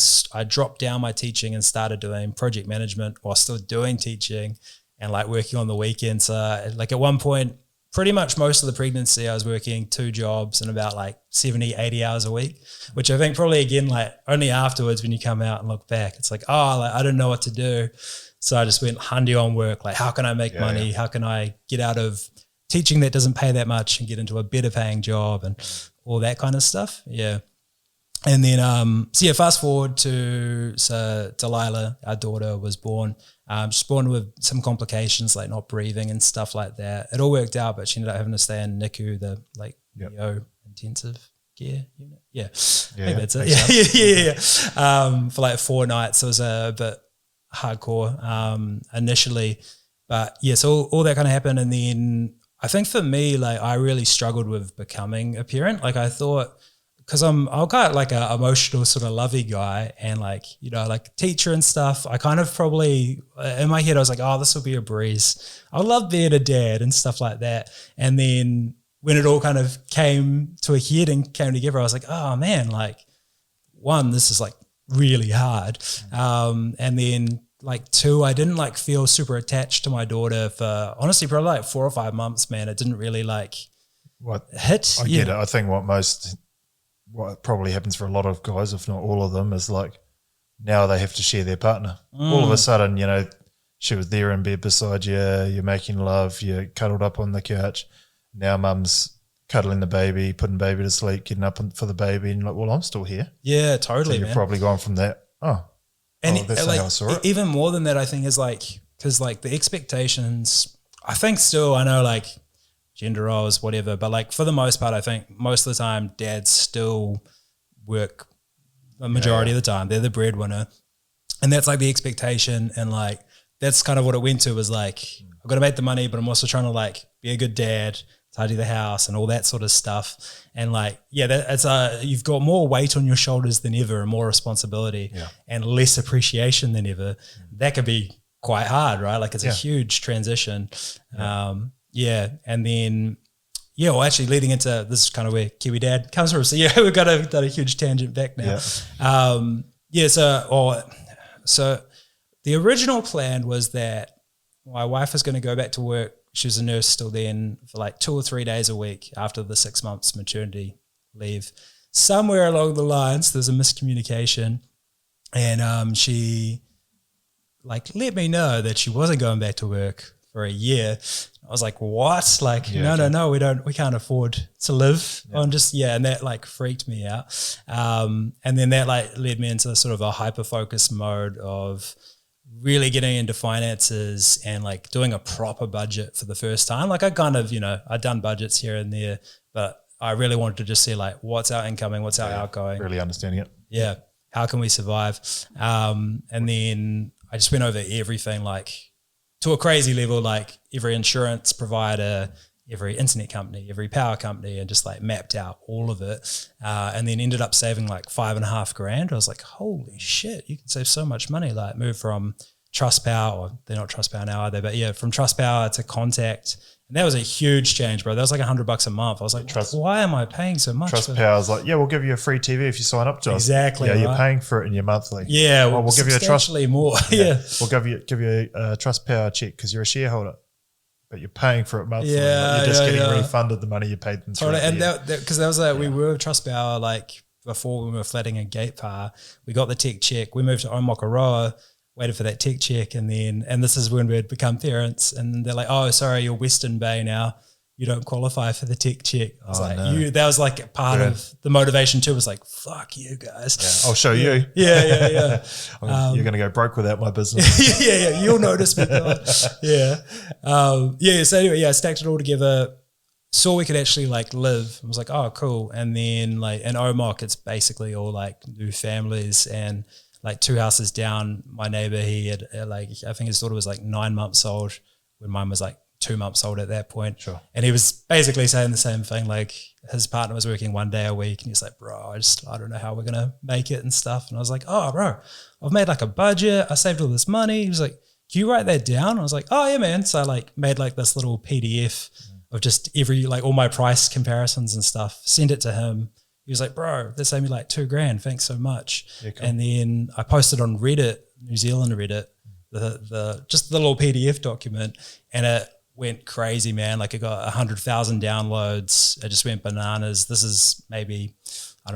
dropped down my teaching and started doing project management while still doing teaching and like working on the weekends. Like at one point, pretty much most of the pregnancy, I was working 2 jobs and about like 70, 80 hours a week, which I think probably again, like only afterwards when you come out and look back, it's like, I don't know what to do. So I just went handy on work. Like, how can I make money? How can I get out of teaching that doesn't pay that much and get into a better paying job and all that kind of stuff. And then, fast forward to, Delilah, our daughter, was born. She's born with some complications, like not breathing and stuff like that. It all worked out, but she ended up having to stay in NICU, the like NEO intensive care unit. Maybe that's it. For like 4 nights. It was a bit hardcore initially, but so all that kind of happened. And then I think for me, like I really struggled with becoming a parent. Like I thought, because I'm kind of like a emotional sort of lovey guy, and like, you know, like teacher and stuff, I kind of probably in my head I was like, oh, this will be a breeze. I love being a dad and stuff like that. And then when it all kind of came to a head and came together, I was like, oh man, like one, this is like really hard. And then like two, I didn't like feel super attached to my daughter for honestly probably like 4 or 5 months, man. It didn't really like hit. I get it. I think what probably happens for a lot of guys, if not all of them, is like now they have to share their partner. All of a sudden, you know, she was there in bed beside you, you're making love, you're cuddled up on the couch. Now mum's cuddling the baby, putting baby to sleep, getting up for the baby, and like, well, I'm still here. Yeah, totally. So you've probably gone from that. That's like, how I saw it. Even more than that, I think is like, because like the expectations, I think still, I know like gender roles, whatever, but like for the most part, I think most of the time dads still work a majority of the time. They're the breadwinner, and that's like the expectation. And like, that's kind of what it went to, was like, I've got to make the money, but I'm also trying to like be a good dad, tidy the house and all that sort of stuff. And like, you've got more weight on your shoulders than ever, and more responsibility and less appreciation than ever. That could be quite hard, right? Like it's a huge transition. And then, well, actually leading into this is kind of where Kiwi Dad comes from. So we've got a huge tangent back now. So the original plan was that my wife was going to go back to work. She was a nurse still then, for like 2 or 3 days a week after the 6 months maternity leave. Somewhere along the lines, there's a miscommunication, and she like let me know that she wasn't going back to work for a year. I was like, what? Like, no, we can't afford to live on just, and that like freaked me out. And then that like led me into sort of a hyper-focused mode of really getting into finances and like doing a proper budget for the first time. Like I kind of, I'd done budgets here and there, but I really wanted to just see like what's our incoming, what's our outgoing. Really understanding it. Yeah. How can we survive? And then I just went over everything like to a crazy level, like every insurance provider, every internet company, every power company, and just like mapped out all of it. And then ended up saving like $5,500. I was like, holy shit, you can save so much money. Like move from Trustpower, or they're not Trustpower now, are they? But from Trustpower to Contact. And that was a huge change, bro. That was like $100 a month. I was like, why am I paying so much? Trustpower's like, we'll give you a free TV if you sign up to us. Exactly. Yeah, right. You're paying for it in your monthly. Yeah, well, we'll give you a substantially more. Yeah. We'll give you a Trustpower check because you're a shareholder, but you're paying for it monthly. Yeah, you're just getting refunded the money you paid them. Totally. And because that was like, we were Trustpower like before when we were flatting in Gate Par. We got the tech check. We moved to Omakaroa, waited for that tech check, and this is when we had become parents, and they're like, oh, sorry, you're Western Bay now. You don't qualify for the tech check. I was that was like part of the motivation too, was like, fuck you guys. Yeah, I'll show you. Yeah. You're going to go broke without my business. yeah. You'll notice me. So anyway, I stacked it all together. Saw we could actually like live. I was like, oh, cool. And then like in Omok, it's basically all like new families, and like 2 houses down, my neighbor, he had like, I think his daughter was like 9 months old when mine was like 2 months old at that point. Sure. And he was basically saying the same thing. Like his partner was working 1 day a week, and he's like, bro, I don't know how we're going to make it and stuff. And I was like, oh, bro, I've made like a budget. I saved all this money. He was like, can you write that down? I was like, oh yeah, man. So I like made like this little PDF of just like all my price comparisons and stuff, send it to him. He was like, bro, that saved me like $2,000. Thanks so much. Yeah, cool. And then I posted on Reddit, New Zealand Reddit, just the little PDF document, and it went crazy, man. Like it got 100,000 downloads. It just went bananas. This is maybe,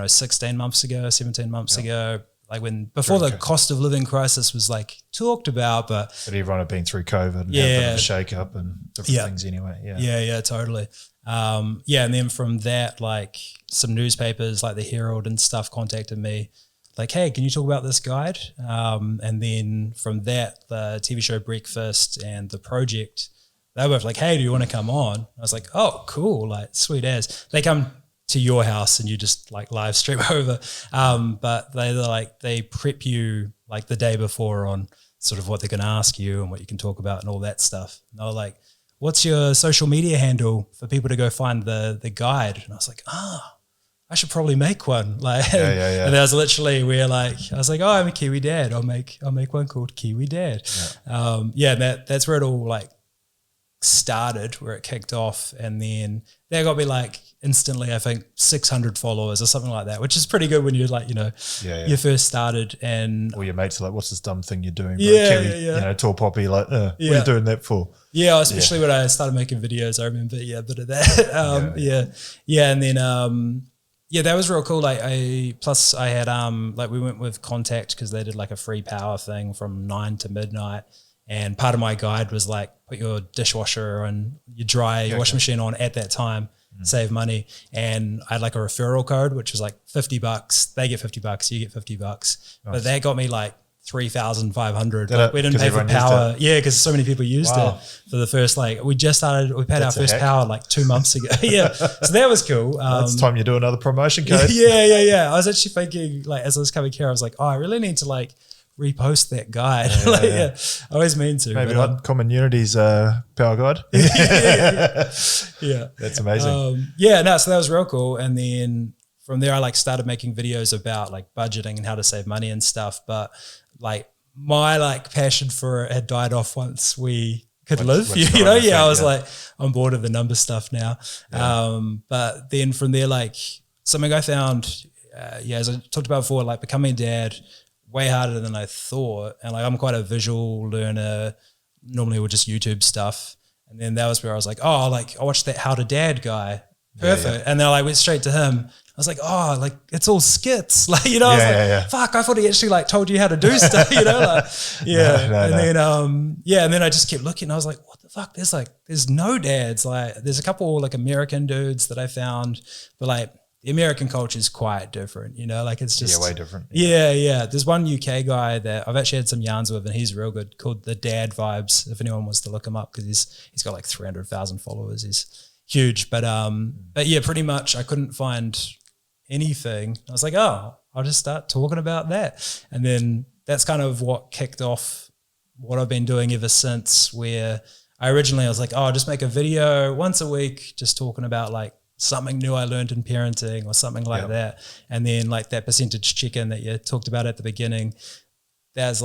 16 months ago, 17 months ago. Like before the cost of living crisis was like talked about, but everyone had been through COVID and had a bit of a shake up and different things anyway. Yeah, totally. And then from that, like some newspapers like the Herald and stuff contacted me like, hey, can you talk about this guide? And then from that, the TV show Breakfast and The Project, they were both like, hey, do you want to come on? I was like, oh, cool. Like sweet as. They come to your house and you just like live stream over. But they prep you like the day before on sort of what they're going to ask you and what you can talk about and all that stuff. And they were like, what's your social media handle for people to go find the guide? And I was like, I should probably make one. Like, yeah. and that was literally where like, I was like, oh, I'm a Kiwi dad. I'll make one called Kiwi Dad. Yeah. And that's where it all like started, where it kicked off. And then that got me like instantly, I think 600 followers or something like that, which is pretty good when you're like, you first started. And all your mates are like, what's this dumb thing you're doing? Yeah. Tall poppy, like, what are you doing that for? Yeah, especially when I started making videos, I remember, a bit of that. And then, that was real cool. Like I had, like we went with Contact because they did like a free power thing from 9 to midnight. And part of my guide was like, put your dishwasher and your washing machine on at that time, save money. And I had like a referral code, which was like $50. They get $50, you get $50. Nice. But that got me like 3,500. Like we didn't pay for power. Yeah, because so many people used it for the first, like we paid our first power like 2 months ago. So that was cool. It's time you do another promotion code. I was actually thinking, like, as I was coming here, I was like, oh, I really need to like repost that guide. I always mean to. Maybe on Common Unity's power guide. Yeah. That's amazing. So that was real cool. And then from there, I like started making videos about like budgeting and how to save money and stuff. But like my like passion for it had died off once we could live, I was like, I'm bored of the number stuff now. But then from there, like something I found, as I talked about before, like becoming a dad, way harder than I thought. And like, I'm quite a visual learner, normally with just YouTube stuff. And then that was where I was like, oh, like I watched that How to Dad guy. Perfect. And then I went straight to him. I was like, oh, like it's all skits. Like, I was like, fuck, I thought he actually like told you how to do stuff, And then I just kept looking. I was like, what the fuck? There's no dads. Like there's a couple like American dudes that I found, but like the American culture is quite different, like it's just way different. Yeah. There's one UK guy that I've actually had some yarns with, and he's real good, called the Dad Vibes. If anyone wants to look him up, because he's got like 300,000 followers. He's huge, but yeah, pretty much I couldn't find anything. I was like, oh, I'll just start talking about that, and then that's kind of what kicked off what I've been doing ever since. Where I was like, oh, I'll just make a video once a week, just talking about like something new I learned in parenting or something like that. And then like that percentage check-in that you talked about at the beginning, that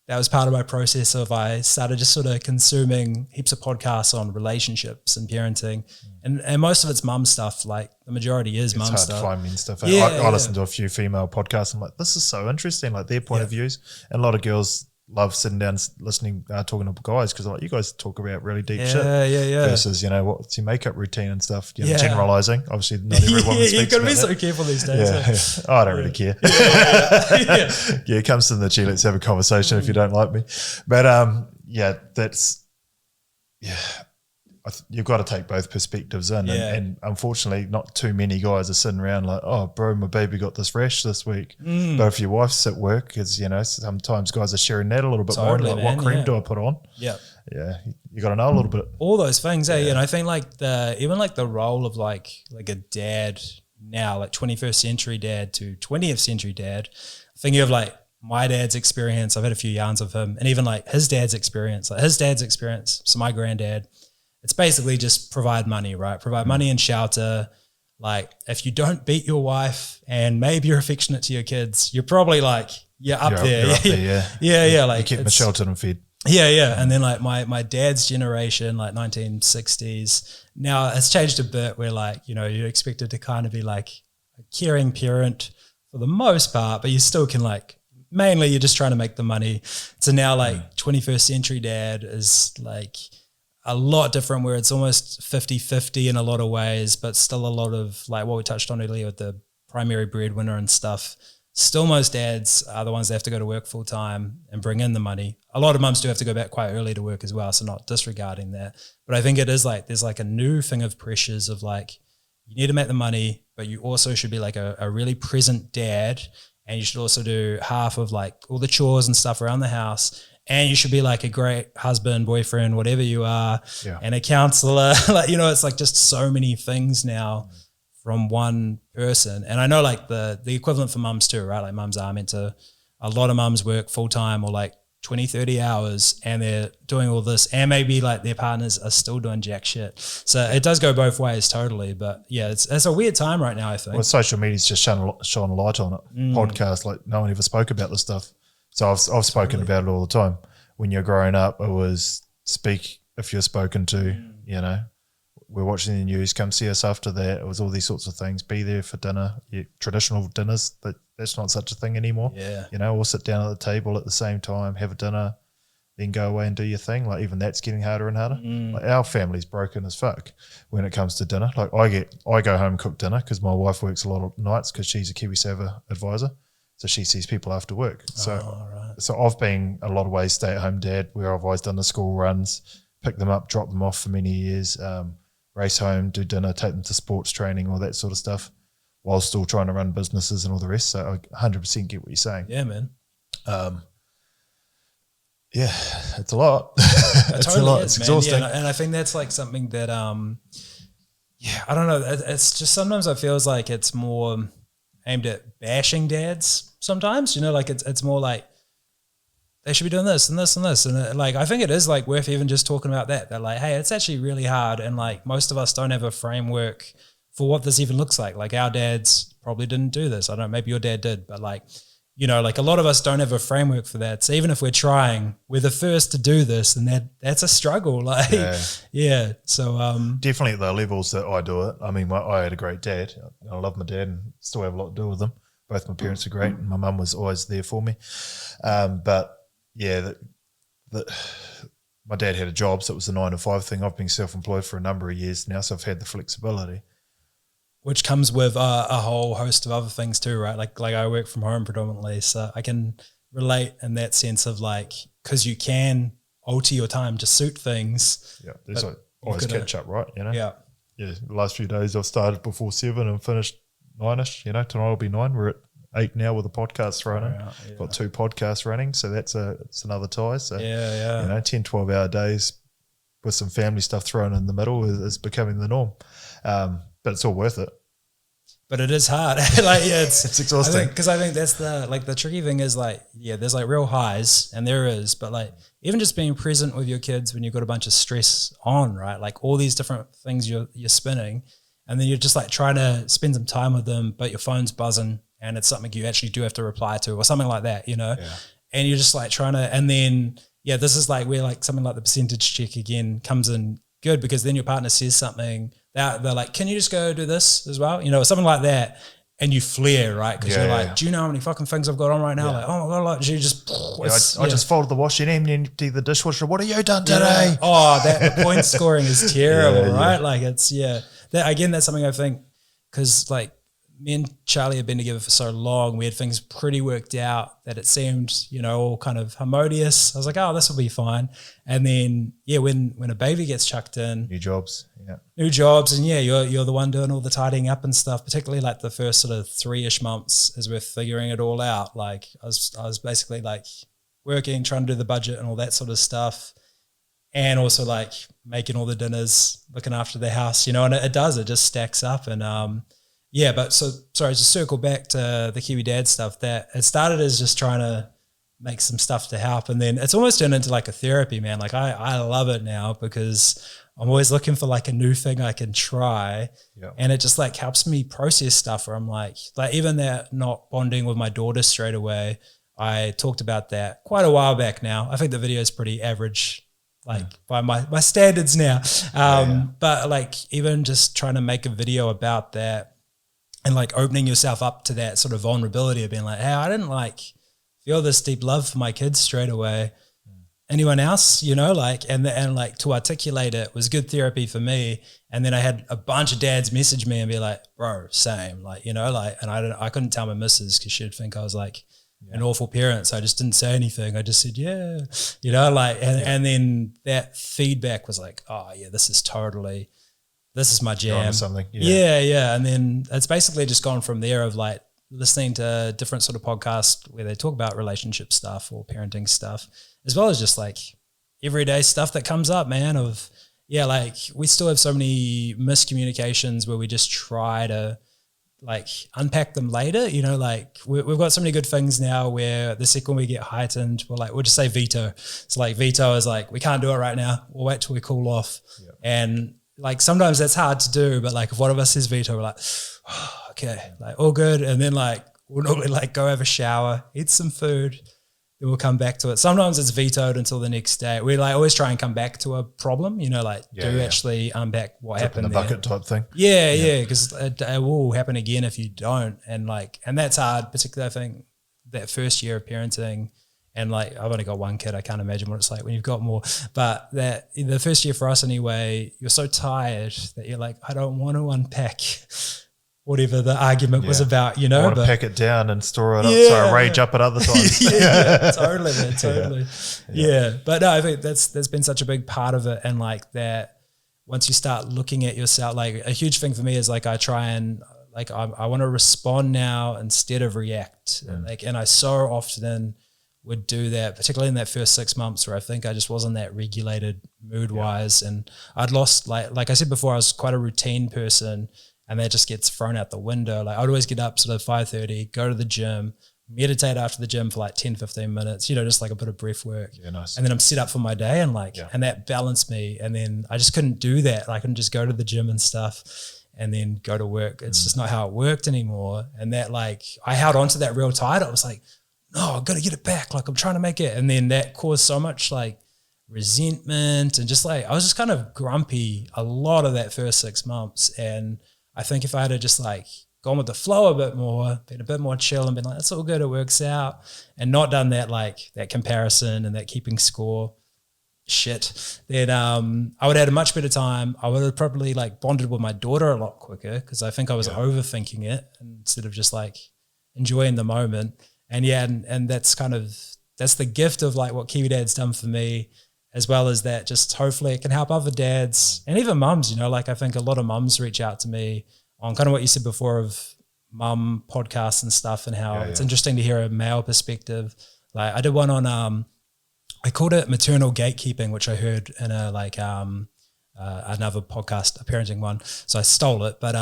was part of my process of I started just sort of consuming heaps of podcasts on relationships and parenting. And most of it's mum stuff. Like the majority is mum stuff. It's hard to find men stuff. I listen to a few female podcasts. I'm like, this is so interesting, like their point of views. And a lot of girls love sitting down listening, talking to guys, because like you guys talk about really deep shit. Versus, what's your makeup routine and stuff. Generalizing. Obviously, not every woman speaks. You've got to be so careful these days. I don't really care. It comes to the chi. Let's have a conversation if you don't like me. But you've got to take both perspectives in, and unfortunately, not too many guys are sitting around like, "Oh, bro, my baby got this rash this week." But if your wife's at work, because sometimes guys are sharing that a little bit more. Like, what cream do I put on? You got to know a little bit. All those things, And I think like the role of like a dad now, like 21st century dad to 20th century dad, thinking of like my dad's experience. I've had a few yarns of him, and even like his dad's experience. So my granddad. It's basically just provide money, right? Provide money and shelter. Like if you don't beat your wife and maybe you're affectionate to your kids, you're probably like, up there. Like you keep them sheltered and fed. And then like my dad's generation, like 1960s, now it's changed a bit where like, you're expected to kind of be like a caring parent for the most part, but you still can like, mainly you're just trying to make the money. So now like 21st century dad is like a lot different, where it's almost 50-50 in a lot of ways, but still a lot of like what we touched on earlier with the primary breadwinner and stuff. Still most dads are the ones that have to go to work full time and bring in the money. A lot of mums do have to go back quite early to work as well, so not disregarding that. But I think it is like there's like a new thing of pressures of like you need to make the money, but you also should be like a really present dad, and you should also do half of like all the chores and stuff around the house. And you should be like a great husband, boyfriend, whatever you are, and a counselor. Like, it's like just so many things now from one person. And I know like the equivalent for mums too, right? Like mums are meant to, a lot of mums work full time or like 20, 30 hours and they're doing all this, and maybe like their partners are still doing jack shit. So it does go both ways totally. But yeah, it's a weird time right now, I think. Well, social media's just shone a light on it. Podcast, like no one ever spoke about this stuff. So I've spoken about it all the time. When you're growing up, it was speak if you're spoken to, you know, we're watching the news, come see us after that. It was all these sorts of things. Be there for dinner, traditional dinners, that's not such a thing anymore. Yeah. You know, all sit down at the table at the same time, have a dinner, then go away and do your thing. Like even that's getting harder and harder. Like our family's broken as fuck when it comes to dinner. Like I go home, cook dinner because my wife works a lot of nights because she's a KiwiSaver advisor. So she sees people after work. So I've been a lot of ways stay-at-home dad where I've always done the school runs, pick them up, drop them off for many years, race home, do dinner, take them to sports training, all that sort of stuff, while still trying to run businesses and all the rest. So I 100% get what you're saying. Yeah, man. Yeah, it's a lot. It's totally a lot. It's man. exhausting. Yeah, and I think that's like something that, yeah, I don't know. It's just sometimes I feels like it's more aimed at bashing dads sometimes, you know, like it's more like they should be doing this and this and this. And like, I think it is like worth even just talking about that. They're like, hey, it's actually really hard. And like most of us don't have a framework for what this even looks like. Like our dads probably didn't do this. I don't know, maybe your dad did, but like, you know, like a lot of us don't have a framework for that. So even if we're trying, we're the first to do this, and that's a struggle. Like, yeah. So definitely at the levels that I do it. I mean, I had a great dad. I love my dad and still have a lot to do with him. Both my parents are great, and my mum was always there for me. But yeah, my dad had a job, so it was a 9 to 5 thing. I've been self-employed for a number of years now, so I've had the flexibility. Which comes with a whole host of other things too, right? Like I work from home predominantly, so I can relate in that sense of like, because you can alter your time to suit things. Yeah, there's like always catch up, right? You know. Yeah. Yeah. The last few days I've started before 7 and finished 9ish. You know, tonight will be 9. We're at 8 now with the podcast running. Yeah. Got 2 podcasts running, so it's another tie. So yeah. You know, 10, 12-hour days with some family stuff thrown in the middle is becoming the norm. But it's all worth it. But it is hard. Like, yeah, it's exhausting. Because I think that's the tricky thing is like, yeah, there's like real highs, and there is, but like even just being present with your kids when you've got a bunch of stress on, right? Like all these different things you're spinning, and then you're just like trying to spend some time with them, but your phone's buzzing and it's something you actually do have to reply to or something like that, you know? Yeah. And you're just like trying to, and then, yeah, this is like where like something like the percentage check again comes in good, because then your partner says something that they're like, can you just go do this as well? You know, something like that. And you flare, right? Because you're like, do you know how many fucking things I've got on right now? Like, oh my God, like, you just... I just folded the washing and empty the dishwasher. What have you done today? Oh, the point scoring is terrible, right? Like it's, that, again, that's something I think, because like me and Charlie have been together for so long, we had things pretty worked out that it seemed, you know, all kind of harmonious. I was like, oh, this will be fine. And then, when a baby gets chucked in, new jobs, and you're the one doing all the tidying up and stuff. Particularly like the first sort of 3-ish months as we're figuring it all out. Like I was basically like working, trying to do the budget and all that sort of stuff, and also like making all the dinners, looking after the house, you know. And it just stacks up. And but so sorry, just circle back to the Kiwi Dad stuff. That it started as just trying to make some stuff to help, and then it's almost turned into like a therapy, man. Like I love it now because I'm always looking for like a new thing I can try, and it just like helps me process stuff. Where I'm like even that not bonding with my daughter straight away. I talked about that quite a while back now. I think the video is pretty average, like by my standards now. But like even just trying to make a video about that. And like opening yourself up to that sort of vulnerability of being like, hey, I didn't like feel this deep love for my kids straight away. Anyone else, you know, like, and like to articulate it was good therapy for me. And then I had a bunch of dads message me and be like, bro, same, like, you know, like, and I couldn't tell my missus because she'd think I was like an awful parent. So I just didn't say anything. I just said, you know, like, and then that feedback was like, oh yeah, this is my jam. Something. Yeah. And then it's basically just gone from there of like listening to different sort of podcasts where they talk about relationship stuff or parenting stuff, as well as just like everyday stuff that comes up, man, of, like we still have so many miscommunications where we just try to like unpack them later, you know, like we've got so many good things now where the second we get heightened, we'll just say veto. It's like veto is like, we can't do it right now. We'll wait till we cool off. Yeah. And like, sometimes that's hard to do, but like if one of us says veto, we're like, oh, okay, like all good. And then like, we'll normally like go have a shower, eat some food, then we'll come back to it. Sometimes it's vetoed until the next day. We like always try and come back to a problem, you know, like actually unpack what happened in the bucket type thing. Yeah, because it will happen again if you don't. And that's hard, particularly I think that first year of parenting. And like, I've only got one kid. I can't imagine what it's like when you've got more. But that the first year for us anyway, you're so tired that you're like, I don't want to unpack whatever the argument was about, you know. I want to pack it down and store it up so I rage up at other times. Totally, man, totally. Yeah. But no, I think that's been such a big part of it. And like that, once you start looking at yourself, like a huge thing for me is like I try and like I want to respond now instead of react. And I so often would do that, particularly in that first 6 months where I think I just wasn't that regulated mood wise. And I'd lost, like I said before, I was quite a routine person, and that just gets thrown out the window. Like I'd always get up sort of 5:30, go to the gym, meditate after the gym for like 10, 15 minutes, you know, just like a bit of breath work. Yeah, nice. And then I'm set up for my day and and that balanced me. And then I just couldn't do that. I couldn't just go to the gym and stuff and then go to work. It's just not how it worked anymore. And that like, I held on to that real tight. I was like, no, I've got to get it back. Like I'm trying to make it. And then that caused so much like resentment and just like, I was just kind of grumpy a lot of that first 6 months. And I think if I had just like gone with the flow a bit more, been a bit more chill and been like, that's all good, it works out, and not done that like that comparison and that keeping score shit, then I would have had a much better time. I would have probably like bonded with my daughter a lot quicker because I think I was overthinking it instead of just like enjoying the moment. And and that's that's the gift of like what Kiwi Dad's done for me, as well as that just hopefully it can help other dads and even mums, you know, like I think a lot of mums reach out to me on kind of what you said before of mum podcasts and stuff and how it's interesting to hear a male perspective. Like I did one on, I called it maternal gatekeeping, which I heard in a like another podcast, a parenting one. So I stole it, but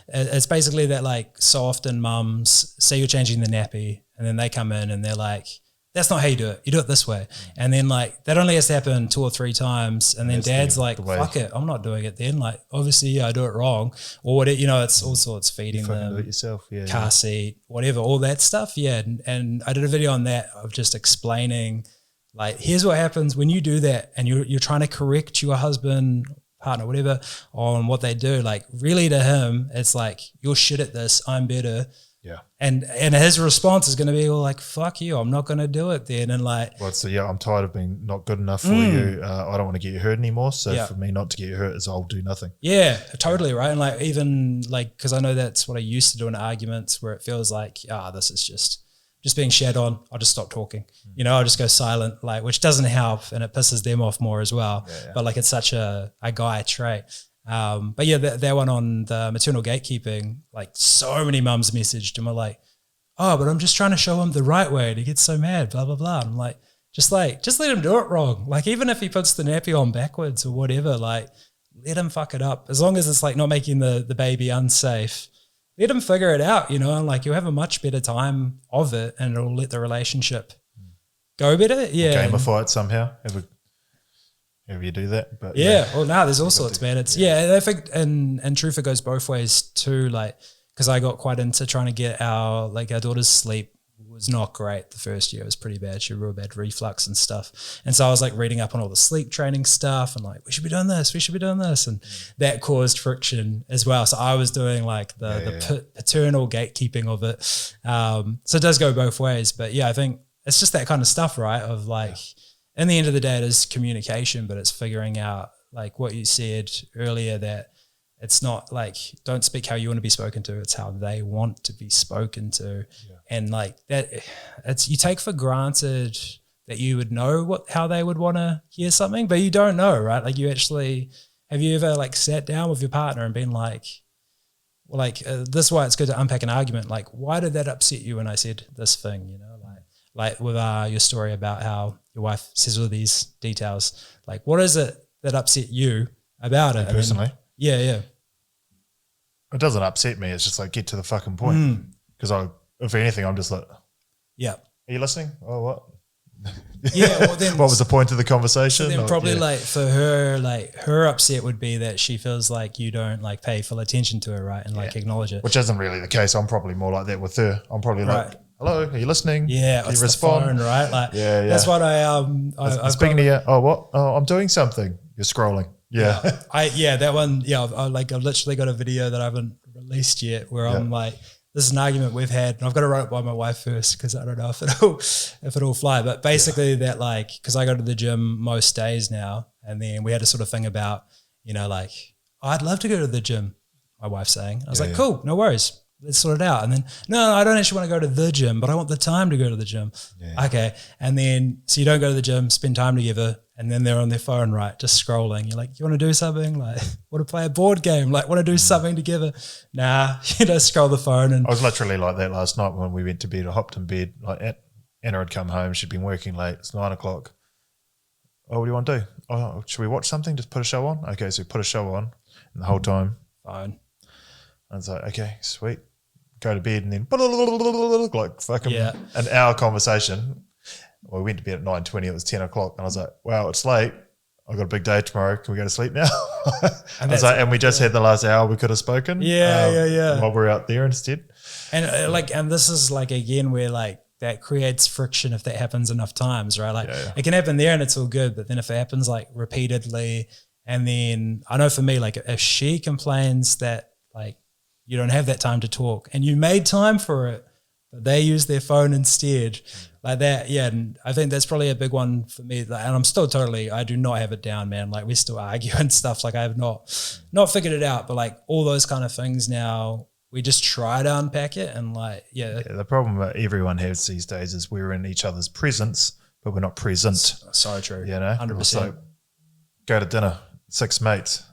it's basically that like so often mums say you're changing the nappy and then they come in and they're like, that's not how you do it. You do it this way. And then like that only has to happen 2 or 3 times. And then dad's like, fuck it, I'm not doing it then. Like obviously I do it wrong. Or what you know, it's all sorts feeding them. Do it yourself. Car seat, whatever, all that stuff. Yeah. And I did a video on that of just explaining like, here's what happens when you do that and you're trying to correct your husband, partner, whatever, on what they do. Like really to him, it's like, you're shit at this, I'm better. Yeah. And his response is going to be all like, fuck you, I'm not going to do it then. And like, well, so I'm tired of being not good enough for you. I don't want to get you hurt anymore. So for me not to get you hurt is I'll do nothing. Yeah, totally. Right. And like, even like, cause I know that's what I used to do in arguments where it feels like, this is just being shat on. I'll just stop talking, you know, I'll just go silent, like, which doesn't help. And it pisses them off more as well. But like, it's such a guy trait. But yeah, that one on the maternal gatekeeping, like so many mums messaged and were like, oh, but I'm just trying to show him the right way and he gets so mad, blah, blah, blah. I'm like, just let him do it wrong. Like even if he puts the nappy on backwards or whatever, like let him fuck it up. As long as it's like not making the baby unsafe, let him figure it out, you know, and like you'll have a much better time of it and it'll let the relationship go better. Yeah. Gamify it somehow. Have you do that? But well, no, there's all sorts, man. It's I think and truth, it goes both ways too. Like, because I got quite into trying to get our daughter's sleep was not great the first year. It was pretty bad. She had real bad reflux and stuff. And so I was like reading up on all the sleep training stuff and like, we should be doing this. And that caused friction as well. So I was doing like the paternal gatekeeping of it. So it does go both ways. But yeah, I think it's just that kind of stuff, right? Of like, in the end of the day, it is communication, but it's figuring out like what you said earlier, that it's not like, don't speak how you want to be spoken to. It's how they want to be spoken to. Yeah. And like that, you take for granted that you would know how they would want to hear something, but you don't know, right? Like have you ever like sat down with your partner and been like, well, like this is why it's good to unpack an argument. Like, why did that upset you when I said this thing, you know? Like with your story about how your wife says all these details, like what is it that upset you about it? Personally? Yeah. it doesn't upset me. It's just like, get to the fucking point. Because if anything, I'm just like, yeah. Are you listening? Oh, what? Yeah. Well, then what was the point of the conversation? So then probably like for her, like her upset would be that she feels like you don't like pay full attention to her, right? And like acknowledge it. Which isn't really the case. I'm probably more like that with her. I'm probably like, hello, are you listening? Yeah. Can you respond? The phone, right? Like, yeah. That's what I'm speaking to you. Oh, what? Oh, I'm doing something. You're scrolling. Yeah. That one. Yeah. I've literally got a video that I haven't released yet where I'm like, this is an argument we've had, and I've got to run it by my wife first because I don't know if it'll fly. But basically, that like, because I go to the gym most days now, and then we had a sort of thing about, like, I'd love to go to the gym. My wife's saying, I was like, cool, no worries, let's sort it out. And then, no, I don't actually want to go to the gym, but I want the time to go to the gym. Yeah. Okay, and then so you don't go to the gym, spend time together. And then they're on their phone, right, just scrolling. You're like, you want to do something? Like, want to play a board game? Like, want to do something together? Nah, scroll the phone. And I was literally like that last night when we went to bed. I hopped in bed. Like Anna had come home. She'd been working late. It's 9 o'clock. Oh, what do you want to do? Oh, should we watch something? Just put a show on? Okay, so we put a show on. And the whole time, phone. I was like, okay, sweet. Go to bed and then like fucking an hour conversation. Well, we went to bed at 9:20. It was 10 o'clock. And I was like, wow, it's late. I've got a big day tomorrow. Can we go to sleep now? And we just had the last hour we could have spoken. Yeah. While we're out there instead. And and this is like, again, where like that creates friction if that happens enough times, right? Like it can happen there and it's all good. But then if it happens like repeatedly, and then I know for me, like if she complains that like you don't have that time to talk and you made time for it, but they use their phone instead, like that, and I think that's probably a big one for me. And I'm still I do not have it down, man. Like we still argue and stuff. Like I have not figured it out, but like all those kind of things now, we just try to unpack it and like, the problem that everyone has these days is we're in each other's presence, but we're not present. So true. 100%. Like, go to dinner, 6 mates,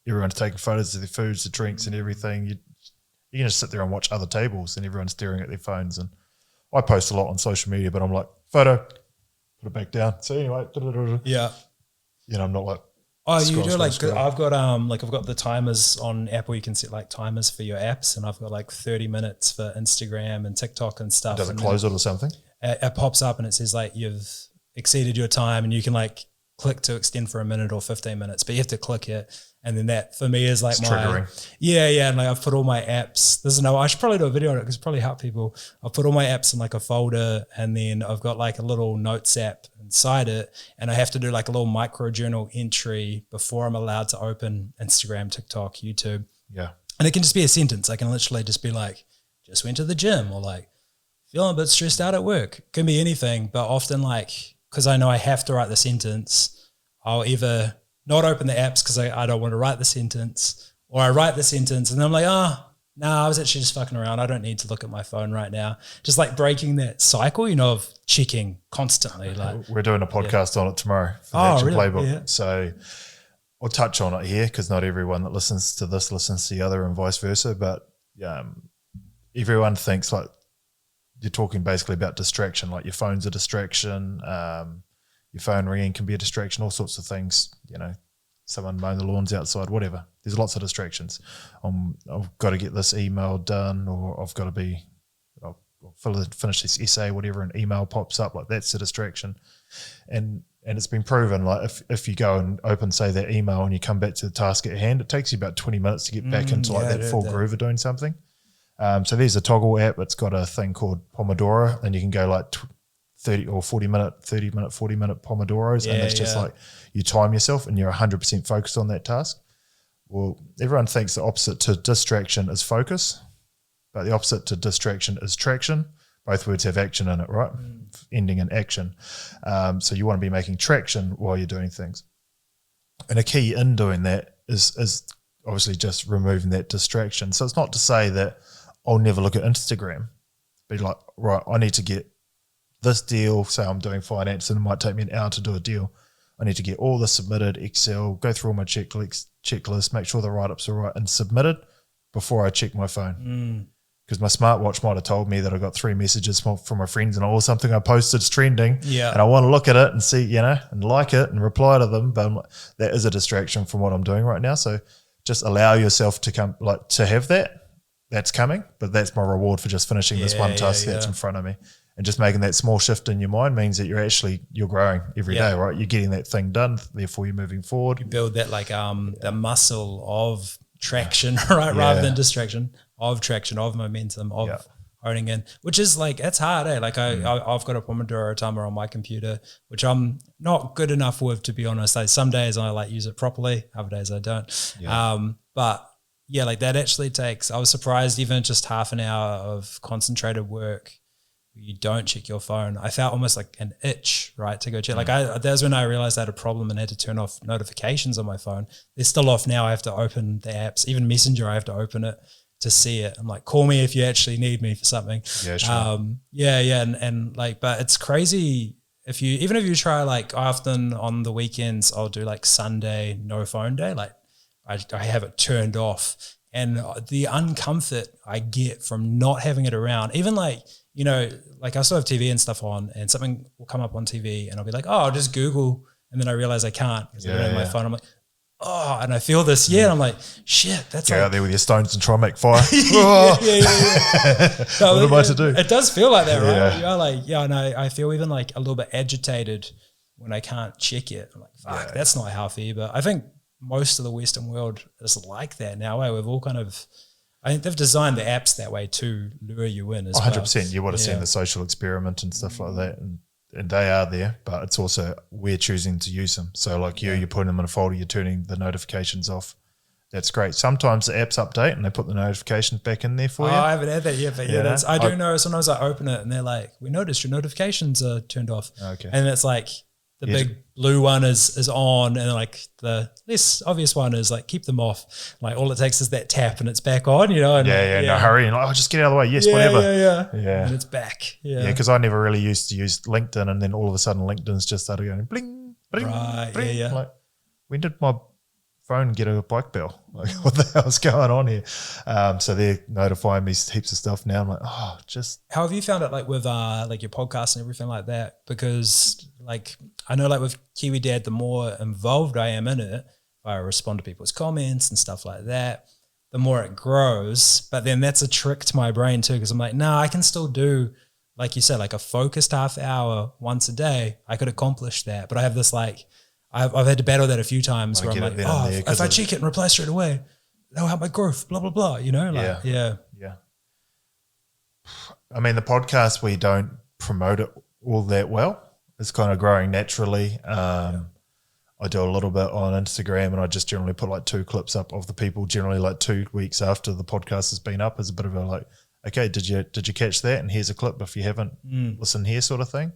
everyone's taking photos of their foods, the drinks and everything. You can just sit there and watch other tables and everyone's staring at their phones. And I post a lot on social media, but I'm like, photo, put it back down. So anyway, I'm not like, you do like, I've got I've got the timers on Apple. You can set like timers for your apps, and I've got like 30 minutes for Instagram and TikTok and stuff. Does it close it or something? It pops up and it says like you've exceeded your time, and you can like click to extend for a minute or 15 minutes, but you have to click it. And then that for me is like it's triggering. And like I've put all my apps. I should probably do a video on it because probably help people. I've put all my apps in like a folder, and then I've got like a little notes app inside it, and I have to do like a little micro journal entry before I'm allowed to open Instagram, TikTok, YouTube. Yeah. And it can just be a sentence. I can literally just be like, just went to the gym, or like feeling a bit stressed out at work. It can be anything, but often like, because I know I have to write the sentence, I'll either not open the apps because I don't want to write the sentence, or I write the sentence and then I'm like, I was actually just fucking around. I don't need to look at my phone right now. Just like breaking that cycle, of checking constantly. Like we're doing a podcast on it tomorrow for the Action Playbook. Yeah. So I'll touch on it here because not everyone that listens to this listens to the other and vice versa. But everyone thinks like you're talking basically about distraction, like your phone's a distraction. Your phone ringing can be a distraction, all sorts of things, someone mowing the lawns outside, whatever. There's lots of distractions. I've got to get this email done, or I've got to I'll finish this essay, whatever, an email pops up, like that's a distraction. And it's been proven, like if you go and open, say, that email and you come back to the task at hand, it takes you about 20 minutes to get back into like that full groove of doing something. So there's a toggle app. It's got a thing called Pomodoro, and you can go like 30 or 40 minute Pomodoros, and it's just like you time yourself and you're 100% focused on that task. Well, everyone thinks the opposite to distraction is focus, but the opposite to distraction is traction. Both words have action in it, right? Ending in action. So you want to be making traction while you're doing things. And a key in doing that is obviously just removing that distraction. So it's not to say that I'll never look at Instagram. Be like, right, I need to get this deal, say I'm doing finance and it might take me an hour to do a deal. I need to get all this submitted, Excel, go through all my checklist, make sure the write-ups are right and submitted before I check my phone. Because my smartwatch might have told me that I got 3 messages from my friends and all something I posted's trending. Yeah. And I want to look at it and see, and like it and reply to them. But that is a distraction from what I'm doing right now. So just allow yourself to come, like to have that's coming, but that's my reward for just finishing this one task that's in front of me. And just making that small shift in your mind means that you're growing every day, right? You're getting that thing done, therefore you're moving forward. You build that like the muscle of traction, right? Rather than distraction, of momentum, of honing in, which is like, it's hard, eh? Like I've got a Pomodoro timer on my computer, which I'm not good enough with, to be honest. Like some days I like use it properly, other days I don't. But yeah, like that actually takes, I was surprised even just half an hour of concentrated work, you don't check your phone. I felt almost like an itch, right, to go check. Like that was when I realized I had a problem and had to turn off notifications on my phone. They're still off now. I have to open the apps, even Messenger, I have to open it to see it. I'm like, call me if you actually need me for something. Yeah, sure. And like, but it's crazy even if you try, like often on the weekends, I'll do like Sunday, no phone day. Like I have it turned off, and the uncomfort I get from not having it around, even like, you know, like I still have TV and stuff on, and something will come up on TV and I'll be like, oh, I'll just Google. And then I realize I can't because I don't have my phone. I'm like, oh, and I feel this. Yeah. And I'm like, shit, that's out there with your stones and try and make fire. What am I to do? It does feel like that, right? You are like, and I feel even like a little bit agitated when I can't check it. I'm like, fuck, that's not healthy. But I think most of the Western world is like that now. We've all kind of, I think they've designed the apps that way to lure you in as 100%. You would have seen the social experiment and stuff like that. And they are there, but it's also we're choosing to use them. So like you're putting them in a folder, you're turning the notifications off. That's great. Sometimes the apps update and they put the notifications back in there for you. I haven't had that yet, but I do know sometimes I open it and they're like, we noticed your notifications are turned off. Okay. And it's like the big blue one is on, and like the less obvious one is like keep them off. Like all it takes is that tap and it's back on, you know. And no hurry, and just get out of the way. Yes, whatever. Yeah. And it's back. Yeah, because I never really used to use LinkedIn, and then all of a sudden LinkedIn's just started going bling, bling, right? Bling. Yeah. Like, when did my phone get a bike bell? Like, what the hell's going on here? So they're notifying me heaps of stuff now. I'm like, how have you found it, like with like your podcast and everything like that? Because like I know, like with Kiwi Dad, the more involved I am in it, I respond to people's comments and stuff like that, the more it grows. But then that's a trick to my brain too, because I'm like, no, I can still do, like you said, like a focused half hour once a day. I could accomplish that, but I have this like, I've had to battle that a few times where I'm like, if I check it and reply straight away, that'll help my growth, blah, blah, blah, you know? Like, yeah. I mean, the podcast, we don't promote it all that well. It's kind of growing naturally. I do a little bit on Instagram, and I just generally put like 2 clips up of the people, generally like 2 weeks after the podcast has been up, as a bit of a like, okay, did you catch that? And here's a clip if you haven't listened here, sort of thing.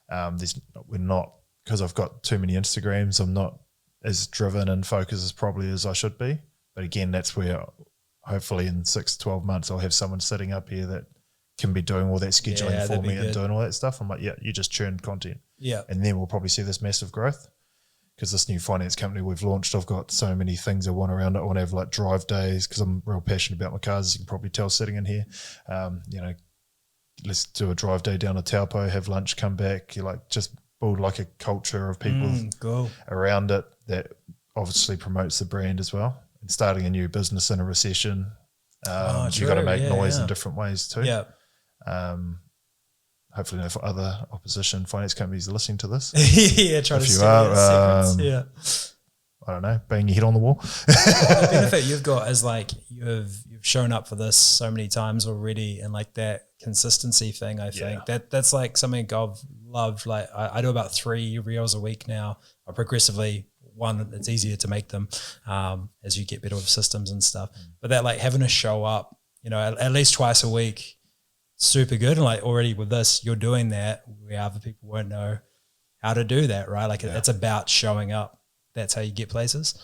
We're not, because I've got too many Instagrams, I'm not as driven and focused as probably as I should be. But again, that's where hopefully in 6 to 12 months I'll have someone sitting up here that can be doing all that scheduling for me and doing all that stuff. I'm like, you just churn content. Yeah. And then we'll probably see this massive growth, because this new finance company we've launched, I've got so many things I want around it. I want to have like drive days, because I'm real passionate about my cars, as you can probably tell sitting in here. Let's do a drive day down to Taupo, have lunch, come back. You like just build like a culture of people around it that obviously promotes the brand as well. And starting a new business in a recession, you've got to make noise in different ways too. Yeah. Hopefully no other opposition finance companies are listening to this. Try to steer I don't know, bang your head on the wall. The benefit you've got is like you've shown up for this so many times already, and like that consistency thing, I think that's like something I've loved. Like I do about 3 reels a week now. I progressively, one, it's easier to make them as you get better with systems and stuff. But that like having to show up, you know, at least twice a week, super good. And like already with this, you're doing that where other people won't know how to do that, right? Like it's about showing up. That's how you get places.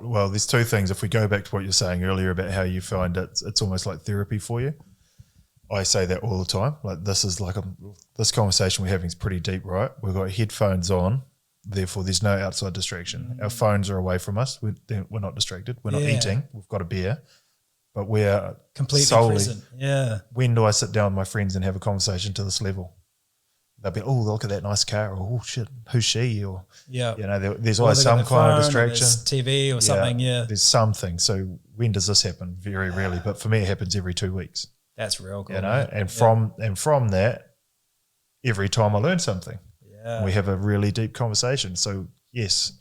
Well, there's 2 things. If we go back to what you're saying earlier about how you find it's almost like therapy for you. I say that all the time. Like this is like this conversation we're having is pretty deep, right? We've got headphones on, therefore there's no outside distraction. Our phones are away from us. We're not distracted. We're not eating. We've got a beer, but we're completely solely present. Yeah. When do I sit down with my friends and have a conversation to this level? they'll be, oh, look at that nice car, or oh shit, who's she? Or Yeah. you know, there's Or always they got some their kind of phone, or distraction. there's TV or something. Yeah. There's something. So when does this happen? Very rarely, but for me, it happens every 2 weeks. That's real cool. You know, man. and from that, every time I learn something, we have a really deep conversation. So yes,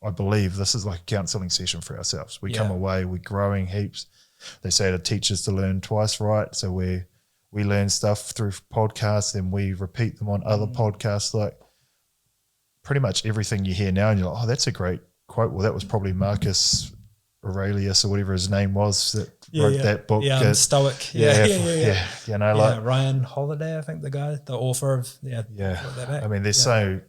I believe this is like a counselling session for ourselves. We come away, we're growing heaps. They say to teach us to learn twice, right? So we learn stuff through podcasts, and we repeat them on other podcasts. Like pretty much everything you hear now, and you're like, oh, that's a great quote. Well, that was probably Marcus Aurelius or whatever his name was that wrote that book. Yeah, Stoic. Yeah. You know, like Ryan Holiday, I think the author of I mean, there's so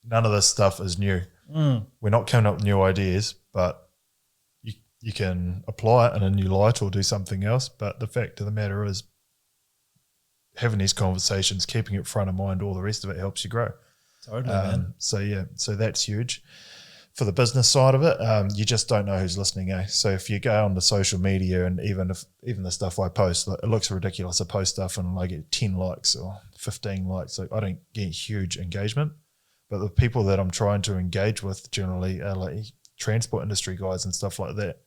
none of this stuff is new. We're not coming up with new ideas, but you can apply it in a new light or do something else. But the fact of the matter is, having these conversations, keeping it front of mind, all the rest of it helps you grow. Totally, man. So that's huge. For the business side of it, you just don't know who's listening, eh? So if you go on the social media, and even the stuff I post, like, it looks ridiculous. I post stuff and I get 10 likes or 15 likes. So I don't get huge engagement. But the people that I'm trying to engage with generally are like transport industry guys and stuff like that.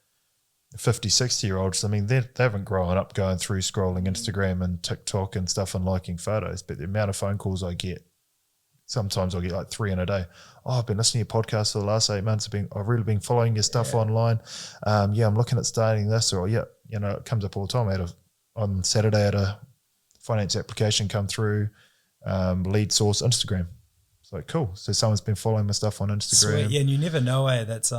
50, 60-year-olds, I mean, they haven't grown up going through scrolling Instagram and TikTok and stuff and liking photos, but the amount of phone calls I get, sometimes I'll get like 3 in a day. Oh, I've been listening to your podcast for the last 8 months. I've really been following your stuff online. I'm looking at starting this, or you know, it comes up all the time. On Saturday, I had a finance application come through, lead source Instagram. It's like, cool. So someone's been following my stuff on Instagram. Sweet. Yeah, and you never know, that's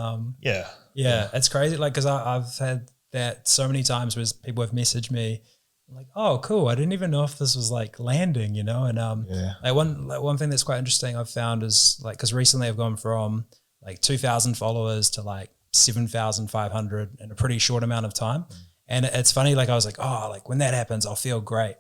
Yeah, it's crazy. Like, because I've had that so many times where people have messaged me like, oh, cool, I didn't even know if this was like landing, you know. And like one thing that's quite interesting I've found is like, because recently I've gone from like 2,000 followers to like 7,500 in a pretty short amount of time. And it's funny, like I was like, oh, like when that happens, I'll feel great.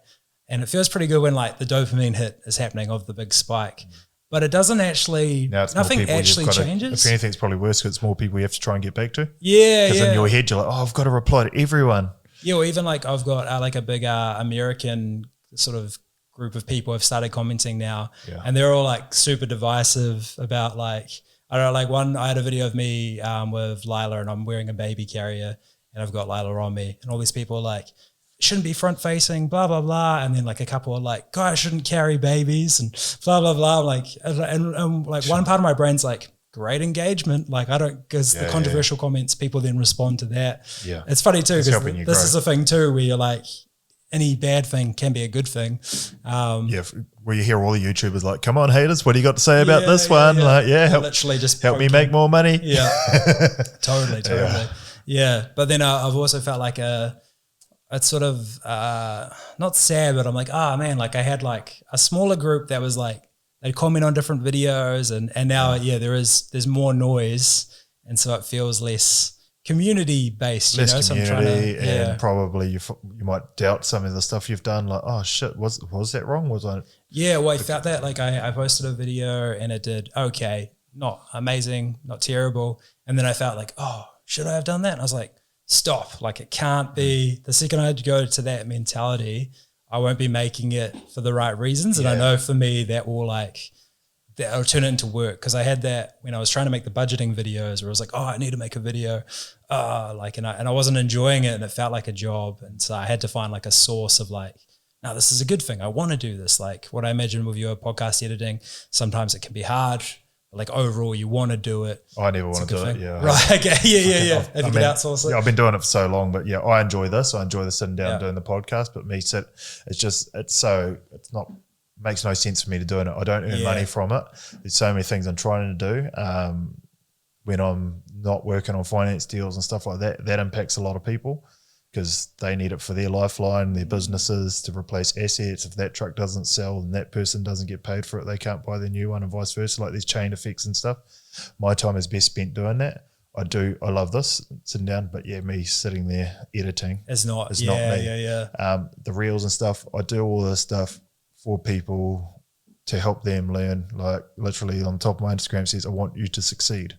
And it feels pretty good when like the dopamine hit is happening of the big spike. But it doesn't actually, nothing actually changes. If anything, it's probably worse because it's more people you have to try and get back to. Yeah, Because in your head, you're like, oh, I've got to reply to everyone. Yeah, or even like I've got like a big American sort of group of people have started commenting now. Yeah. And they're all like super divisive about like, I don't know, like I had a video of me with Lila, and I'm wearing a baby carrier and I've got Lila on me, and all these people are like, shouldn't be front facing, blah, blah, blah. And then like a couple are like, guys shouldn't carry babies and blah, blah, blah. Like, and like one part of my brain's like, great engagement. Like because the controversial comments, people then respond to that. Yeah. It's funny too, because this is a thing too, where you're like, any bad thing can be a good thing. Where you hear all the YouTubers like, come on haters, what do you got to say about this one? Like, literally just help me make more money. Yeah, totally. Yeah. But then I've also felt like it's sort of not sad, but I'm like, oh man, like I had like a smaller group that was like, they'd comment on different videos, and now there's more noise, and so it feels less community based. Less community, and probably you might doubt some of the stuff you've done. Like, oh shit, was that wrong? Was I? Yeah, well, I felt that like I posted a video and it did okay, not amazing, not terrible, and then I felt like, oh, should I have done that? And I was like, stop, like it can't be. The second I go to that mentality, I won't be making it for the right reasons. And I know for me that'll turn it into work. Because I had that when I was trying to make the budgeting videos, where I was like, oh, I need to make a video. And I wasn't enjoying it, and it felt like a job. And so I had to find like a source of like, no, this is a good thing. I want to do this. Like what I imagine with your podcast editing, sometimes it can be hard. Like overall, you want to do it. I never want to do it. Yeah. Right. Okay. Yeah. If you can outsource it. Yeah, I've been doing it for so long, but yeah, I enjoy this. I enjoy the sitting down doing the podcast. But makes no sense for me to doing it. I don't earn money from it. There's so many things I'm trying to do. When I'm not working on finance deals and stuff like that, that impacts a lot of people because they need it for their lifeline, their businesses, to replace assets. If that truck doesn't sell and that person doesn't get paid for it, they can't buy their new one, and vice versa. Like these chain effects and stuff. My time is best spent doing that. I love this sitting down, but me sitting there editing is not me. The reels and stuff, I do all this stuff for people to help them learn. Like literally on top of my Instagram says, I want you to succeed.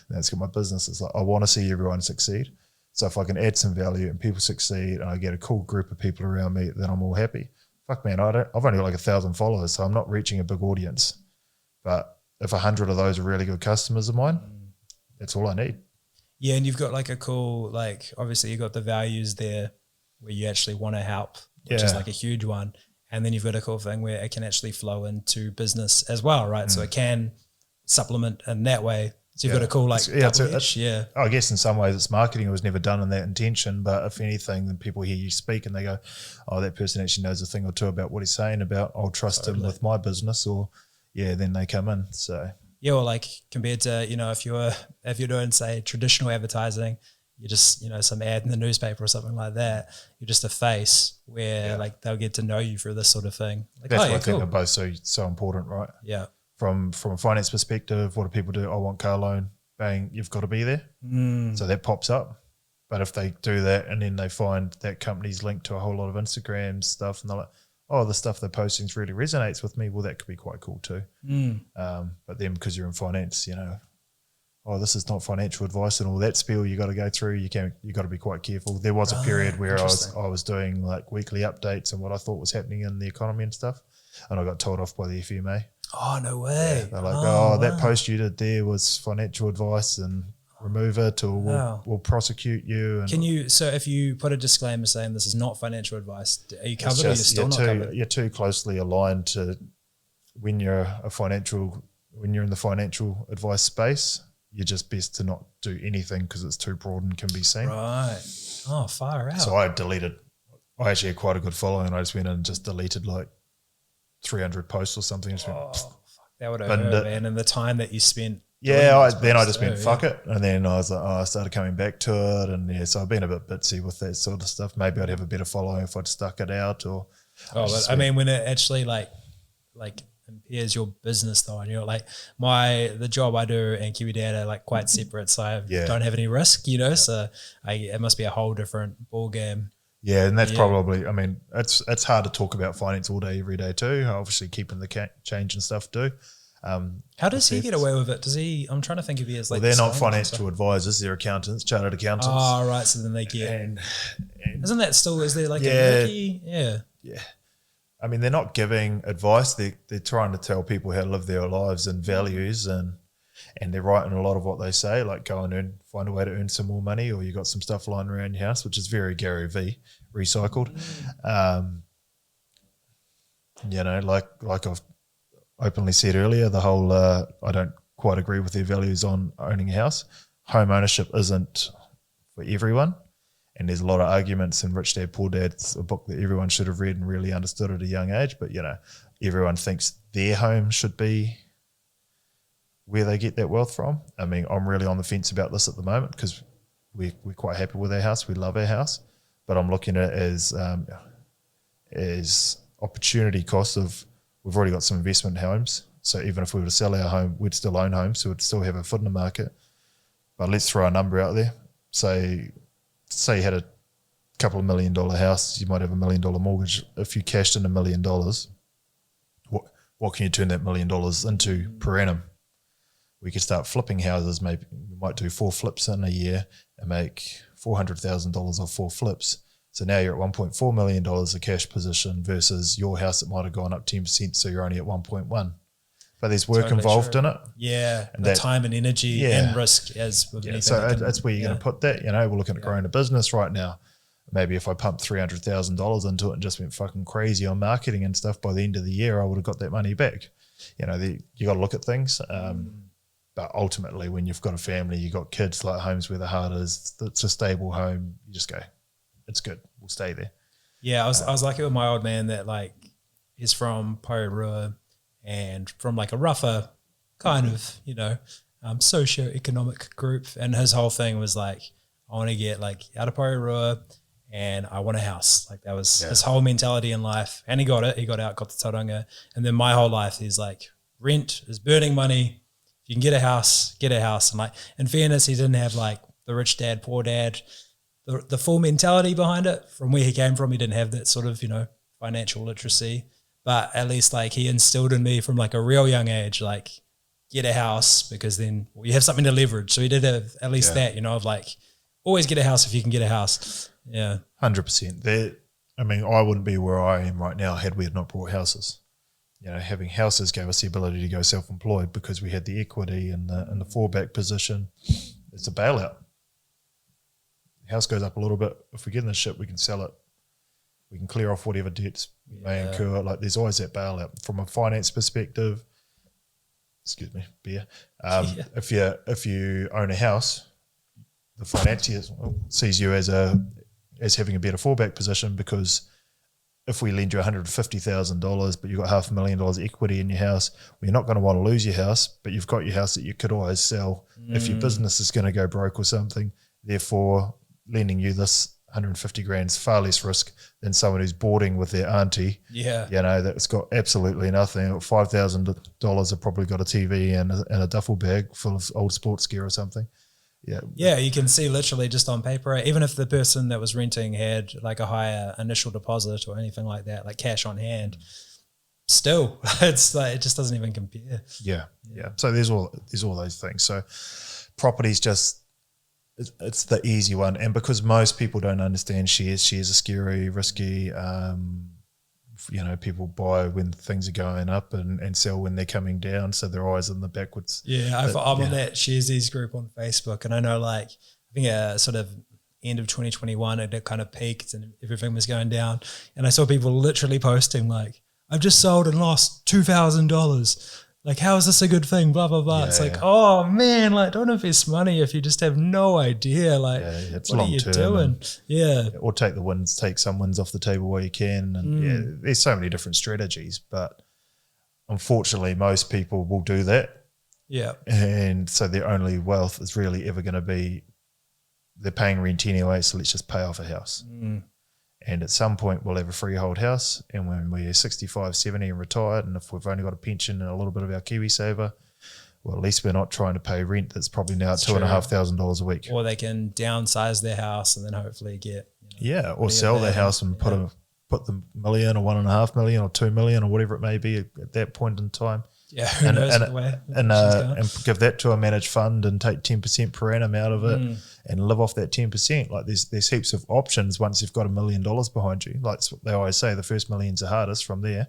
And that's got my business. It's like, I want to see everyone succeed. So if I can add some value and people succeed and I get a cool group of people around me, then I'm all happy. fuck man, I've only got like 1,000 followers, so I'm not reaching a big audience. But if 100 of those are really good customers of mine, that's all I need. Yeah, and you've got like a cool, like obviously you've got the values there where you actually want to help, which is like a huge one. And then you've got a cool thing where it can actually flow into business as well, right? So it can supplement in that way. So you've got a cool like I guess in some ways it's marketing. It was never done in that intention, but if anything, then people hear you speak and they go, oh, that person actually knows a thing or two about what he's saying about, I'll trust him with my business, or then they come in. So yeah, or like compared to, you know, if you're doing say traditional advertising, you're just, you know, some ad in the newspaper or something like that, you're just a face where like they'll get to know you through this sort of thing. Like, that's why I think they're both so important, right? Yeah. From a finance perspective, what do people do? I want car loan, bang, you've got to be there. So that pops up. But if they do that and then they find that company's linked to a whole lot of Instagram stuff and they're like, oh, the stuff they're posting really resonates with me, well, that could be quite cool too. But then because you're in finance, you know, oh, this is not financial advice and all that spiel you got to go through. You got to be quite careful. There was a period where I was doing like weekly updates on what I thought was happening in the economy and stuff, and I got told off by the FMA. Oh, no way. Yeah, they're like, that post you did there was financial advice and remove it, or we'll prosecute you. And can you, so if you put a disclaimer saying this is not financial advice, are you covered or you're still not covered? You're too closely aligned to when you're in the financial advice space, you're just best to not do anything because it's too broad and can be seen. Right. Oh, far out. So I actually had quite a good following. I just went in and just deleted like 300 posts or something. Fuck, that would have hurt, man. And the time that you spent. Yeah, I just went, fuck it. And then I was like, I started coming back to it. And so I've been a bit bitsy with that sort of stuff. Maybe I'd have a better following if I'd stuck it out or. I mean, when it actually like impairs your business though, and you're like, the job I do and Kiwi Dad are like quite separate. So I don't have any risk, you know, so it must be a whole different ball game. Yeah, and that's probably, I mean, it's hard to talk about finance all day, every day too. Obviously keeping the change and stuff too. How does he get away with it? Does he, I'm trying to think if he has like. Well, they're not financial advisors, they're accountants, chartered accountants. Oh, right. So then they get. And isn't that still, is there like a Mickey? Yeah. Yeah. I mean, they're not giving advice. They're trying to tell people how to live their lives and values, and they're right in a lot of what they say, like go and find a way to earn some more money, or you got some stuff lying around your house, which is very Gary V recycled. You know, like I've openly said earlier, the whole I don't quite agree with their values on owning a house. Home ownership isn't for everyone. And there's a lot of arguments in Rich Dad, Poor Dad. It's a book that everyone should have read and really understood at a young age. But, you know, everyone thinks their home should be where they get that wealth from. I mean, I'm really on the fence about this at the moment because we're quite happy with our house. We love our house. But I'm looking at it as opportunity cost of we've already got some investment homes. So even if we were to sell our home, we'd still own homes. So we'd still have a foot in the market. But let's throw a number out there. Say you had a couple of $1 million house, you might have $1 million mortgage. If you cashed in $1 million, what can you turn that $1 million into per annum? We could start flipping houses. Maybe we might do 4 flips in a year and make $400,000 off 4 flips. So now you're at $1.4 million a cash position versus your house that might have gone up 10%, so you're only at 1.1. But there's work involved in it. Yeah, and the time and energy and risk as with anything. So that's where you're going to put that. You know, we're looking at growing a business right now. Maybe if I pumped $300,000 into it and just went fucking crazy on marketing and stuff, by the end of the year, I would have got that money back. You know, you got to look at things. But ultimately, when you've got a family, you've got kids, like homes where the heart is, it's a stable home. You just go, it's good. We'll stay there. Yeah, I was lucky with my old man that like is from Porirua, and from like a rougher kind of, you know, socio-economic group. And his whole thing was like, I want to get like out of Porirua and I want a house. Like that was his whole mentality in life. And he got it. He got out, got the tauranga. And then my whole life is like, rent is burning money. If you can get a house, get a house. And like, in fairness, he didn't have like the rich dad, poor dad, the full mentality behind it. From where he came from, he didn't have that sort of, you know, financial literacy. But at least like he instilled in me from like a real young age, like get a house because then you have something to leverage. So he did have at least that, you know, of like always get a house if you can get a house. Yeah. 100%. I mean, I wouldn't be where I am right now had we had not brought houses. You know, having houses gave us the ability to go self-employed because we had the equity and the fallback position. It's a bailout. The house goes up a little bit. If we get in the ship, we can sell it. We can clear off whatever debts we may incur. Like, there's always that bailout. From a finance perspective, excuse me, beer. If you own a house, the financier sees you as having a better fallback position, because if we lend you $150,000, but you've got $500,000 equity in your house, well, you're not going to want to lose your house, but you've got your house that you could always sell if your business is going to go broke or something. Therefore, lending you this 150 grand is far less risk than someone who's boarding with their auntie. Yeah, you know, that's got absolutely nothing. $5,000 have probably got a TV and a duffel bag full of old sports gear or something. Yeah, you can see literally just on paper, even if the person that was renting had like a higher initial deposit or anything like that, like cash on hand, still it's like it just doesn't even compare. Yeah. So there's all those things. So property's just, it's the easy one, and because most people don't understand shares are scary, risky. You know, people buy when things are going up and sell when they're coming down, so they're always in the backwards. Yeah, I'm on that Sharesies group on Facebook, and I know, like, I think sort of end of 2021 it kind of peaked and everything was going down, and I saw people literally posting like, I've just sold and lost $2,000. Like, how is this a good thing? Blah, blah, blah. It's like, oh man, like, don't invest money if you just have no idea. Like, it's what are you doing? Or take some wins off the table where you can. And there's so many different strategies, but unfortunately most people will do that. Yeah. And so their only wealth is really ever going to be, they're paying rent anyway, so let's just pay off a house. And at some point we'll have a freehold house, and when we're 65, 70 and retired, and if we've only got a pension and a little bit of our KiwiSaver, well, at least we're not trying to pay rent that's probably now at $2,500 a week. Or they can downsize their house and then hopefully get, or sell their house and put the $1 million or $1.5 million or $2 million or whatever it may be at that point in time. Yeah, who knows the way and give that to a managed fund and take 10% per annum out of it and live off that 10%. Like, there's heaps of options once you've got $1 million behind you. Like they always say, the first million's the hardest. From there,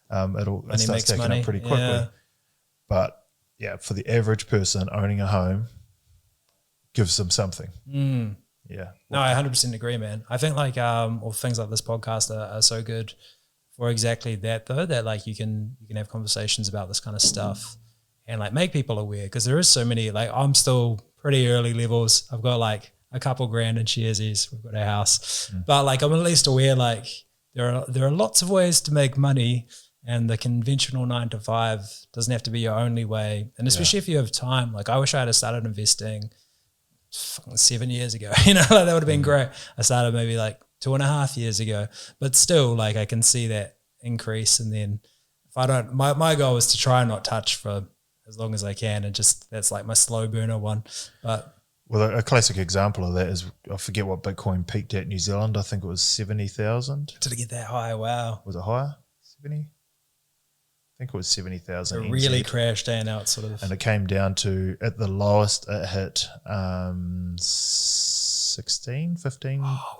it starts stacking up pretty quickly. Yeah. But yeah, for the average person, owning a home gives them something. Yeah. No, I 100% agree, man. I think like or things like this podcast are so good for exactly that, though, that like you can have conversations about this kind of stuff and like make people aware, because there is so many, like, I'm still pretty early levels. I've got like a couple grand in Sharesies. We've got a house, but like I'm at least aware like there are lots of ways to make money, and the conventional 9 to 5 doesn't have to be your only way. And especially if you have time, like I wish I had started investing 7 years ago, you know, like that would have been great. I started maybe like 2.5 years ago, but still, like, I can see that increase. And then if I don't, my goal is to try and not touch for as long as I can, and just that's like my slow burner one. But well, a classic example of that is, I forget what Bitcoin peaked at New Zealand. I think it was 70,000. Did it get that high? Wow. Was it higher? 70? I think it was 70,000. It really crashed in out sort of. And it came down to, at the lowest, it hit 15,000.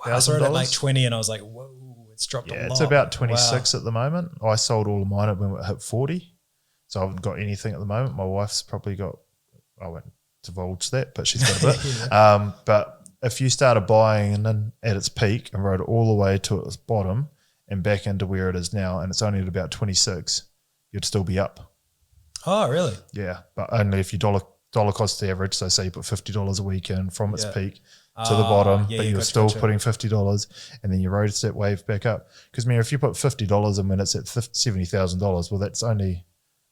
I saw it at like 20 and I was like, whoa, it's dropped a lot. It's about 26 at the moment. I sold all of mine when it hit 40. So I haven't got anything at the moment. My wife's probably got, I won't divulge that, but she's got a bit. But if you started buying and then at its peak and rode it all the way to its bottom and back into where it is now, and it's only at about 26, you'd still be up. Oh, really? Yeah, but only if you dollar cost average. So say you put $50 a week in from its peak to the bottom, but you're still putting $50, and then you rode that wave back up. Because, man, if you put $50 in when it's at $70,000, well, that's only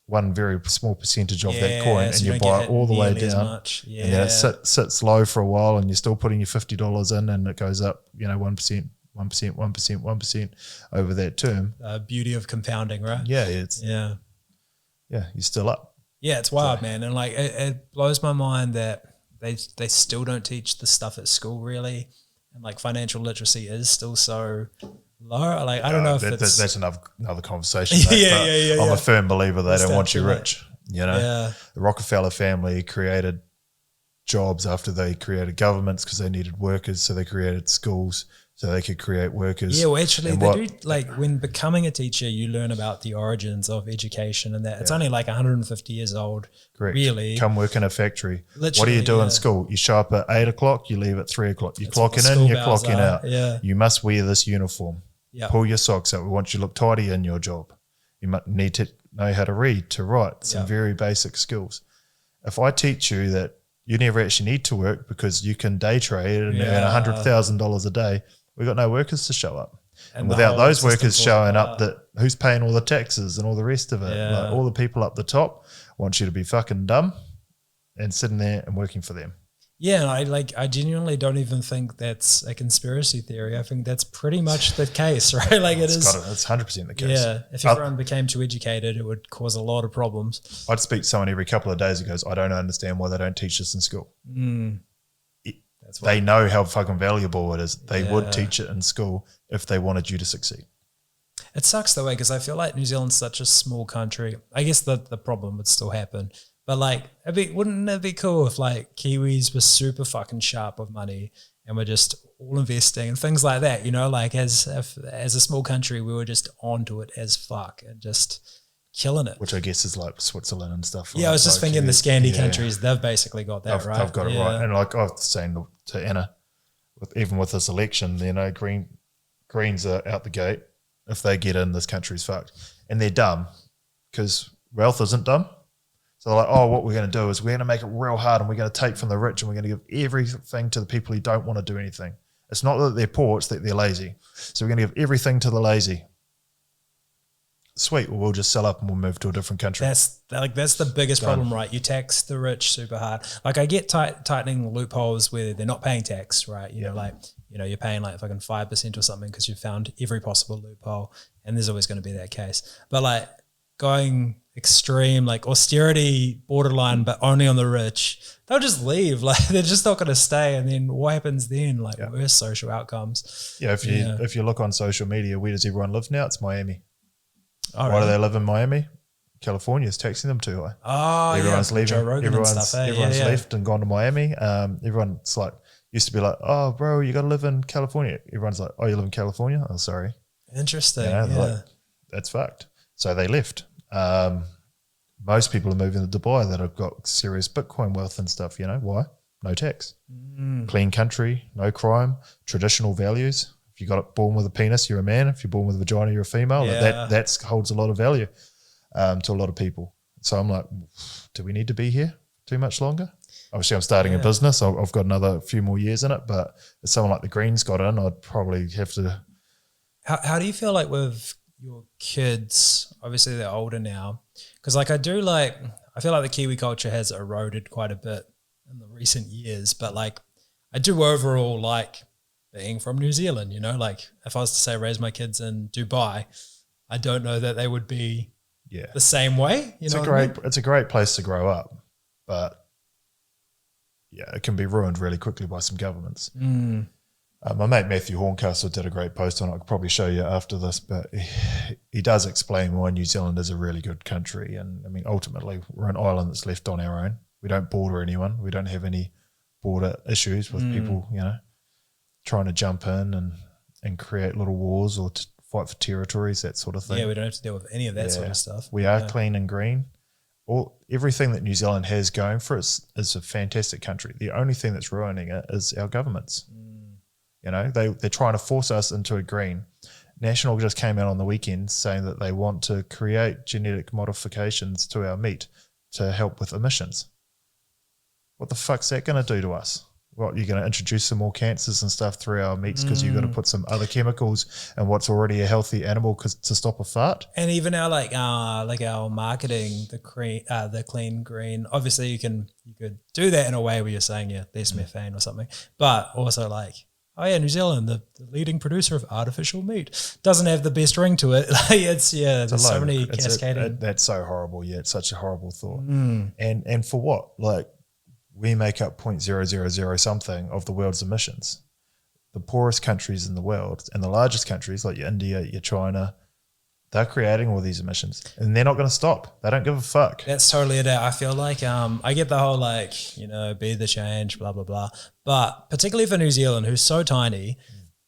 one very small percentage of that coin, so and you buy it all the way down, and then it sits low for a while, and you're still putting your $50 in, and it goes up, 1%, 1%, 1%, 1% over that term. Beauty of compounding, right? Yeah, you're still up. Yeah, it's wild, man, and like it blows my mind that they still don't teach this stuff at school, really, and like financial literacy is still so low. Like, I don't know if that's another conversation. Mate, I'm a firm believer they don't want you rich. The Rockefeller family created jobs after they created governments because they needed workers, so they created schools so they could create workers. Yeah, well, actually, they do, like, when becoming a teacher, you learn about the origins of education and that. It's only like 150 years old, Correct. really. Come work in a factory. Literally, what do you do in school? You show up at 8 o'clock, you leave at 3 o'clock. You're clocking in, you're clocking out. Yeah. You must wear this uniform. Yeah. Pull your socks up. We want you to look tidy in your job. You need to know how to read, to write, some very basic skills. If I teach you that you never actually need to work because you can day trade and earn $100,000 a day, we've got no workers to show up. And without those workers showing up, that who's paying all the taxes and all the rest of it? Yeah. Like, all the people up the top want you to be fucking dumb and sitting there and working for them. Yeah, and I genuinely don't even think that's a conspiracy theory. I think that's pretty much the case, right? Like it's 100% the case. Yeah, if everyone became too educated, it would cause a lot of problems. I'd speak to someone every couple of days who goes, I don't understand why they don't teach this in school. They know how fucking valuable it is. They would teach it in school if they wanted you to succeed. It sucks that way because I feel like New Zealand's such a small country. I guess the problem would still happen. But like, wouldn't it be cool if like Kiwis were super fucking sharp with money and we're just all investing and things like that, you know, like as a small country, we were just onto it as fuck and just killing it. Which I guess is like Switzerland and stuff. Yeah, I was just thinking the Scandi countries, they've basically got that right. They've got it right. And like I was saying to Anna, even with this election, you know, Greens are out the gate. If they get in, this country's fucked. And they're dumb because wealth isn't dumb. So they're like, oh, what we're going to do is we're going to make it real hard and we're going to take from the rich and we're going to give everything to the people who don't want to do anything. It's not that they're poor, it's that they're lazy. So we're going to give everything to the lazy. Sweet, well, we'll just sell up and we'll move to a different country. That's the biggest problem, right? You tax the rich super hard. Like I get tightening loopholes where they're not paying tax, right? You know, like, you know, you're paying like fucking 5% or something because you've found every possible loophole and there's always going to be that case. But like going extreme, like austerity borderline, but only on the rich, they'll just leave. Like they're just not going to stay. And then what happens then? Like worse social outcomes. Yeah. If you look on social media, where does everyone live now? It's Miami. Oh, Why do they live in Miami? California's taxing them too high. Oh, everyone's leaving. Joe Rogan Everyone's and stuff, left and gone to Miami. Everyone's like, used to be like, oh, bro, you got to live in California. Everyone's like, oh, you live in California? Oh, sorry. Interesting. You know, like, that's fucked. So they left. Most people are moving to Dubai that have got serious Bitcoin wealth and stuff. You know why? No tax, clean country, no crime, traditional values. If you got born with a penis, you're a man. If you're born with a vagina, you're a female. That holds a lot of value to a lot of people. So I'm like, do we need to be here too much longer? Obviously, I'm starting a business. I've got another few more years in it. But if someone like the Greens got in, I'd probably have to. How do you feel like with your kids? Obviously, they're older now. Because like I feel like the Kiwi culture has eroded quite a bit in the recent years. But like I do overall like being from New Zealand, you know, like if I was to say raise my kids in Dubai, I don't know that they would be the same way. It's a great place to grow up, but it can be ruined really quickly by some governments. My mate Matthew Horncastle did a great post on it. I could probably show you after this, but he does explain why New Zealand is a really good country. And I mean, ultimately, we're an island that's left on our own. We don't border anyone. We don't have any border issues with people, you know, trying to jump in and create little wars or to fight for territories, that sort of thing. Yeah, we don't have to deal with any of that sort of stuff. We are clean and green. Everything that New Zealand has going for us is a fantastic country. The only thing that's ruining it is our governments. You know, they're trying to force us into a green. National just came out on the weekend saying that they want to create genetic modifications to our meat to help with emissions. What the fuck's that going to do to us? What, you're going to introduce some more cancers and stuff through our meats because you've got to put some other chemicals in what's already a healthy animal to stop a fart? And even our our marketing, the clean green. Obviously, you could do that in a way where you're saying there's methane or something, but also like, oh yeah, New Zealand, the leading producer of artificial meat, doesn't have the best ring to it. There's so many cascading. That's so horrible. Yeah, it's such a horrible thought. And for what? Like, we make up 0.000 something of the world's emissions. The poorest countries in the world and the largest countries like your India, your China, they're creating all these emissions and they're not going to stop. They don't give a fuck. That's totally it. I feel like I get the whole like, you know, be the change, blah, blah, blah. But particularly for New Zealand, who's so tiny,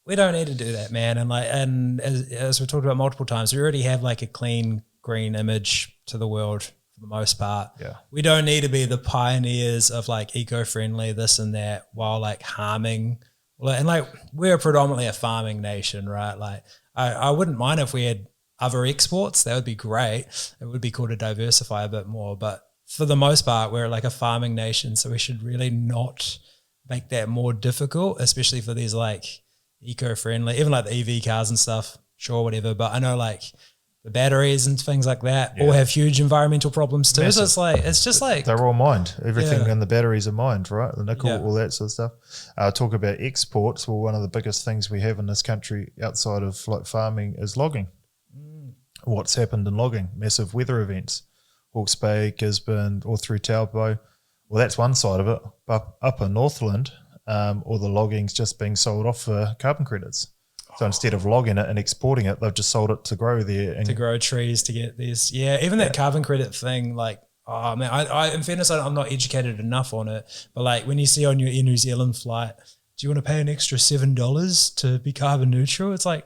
we don't need to do that, man. And as we talked about multiple times, we already have like a clean green image to the world for the most part. Yeah. We don't need to be the pioneers of like eco-friendly this and that while like harming. And like we're predominantly a farming nation, right? Like I wouldn't mind if we had other exports. That would be great. It would be cool to diversify a bit more. But for the most part, we're like a farming nation. So we should really not make that more difficult, especially for these like eco-friendly, even like the EV cars and stuff, sure, whatever. But I know like the batteries and things like that all have huge environmental problems too. Massive. So it's just like they're all mined. Everything in the batteries are mined, right? The nickel, all that sort of stuff. Talk about exports. Well, one of the biggest things we have in this country outside of like farming is logging. What's happened in logging? Massive weather events, Hawke's Bay, Gisborne, all through Taupo. Well, that's one side of it. But up in Northland, all the logging's just being sold off for carbon credits. So instead of logging it and exporting it, they've just sold it to grow there. And to grow trees to get these. Yeah, even that carbon credit thing, like, oh man, I in fairness, I'm not educated enough on it. But like when you see on your Air New Zealand flight, do you want to pay an extra $7 to be carbon neutral? It's like,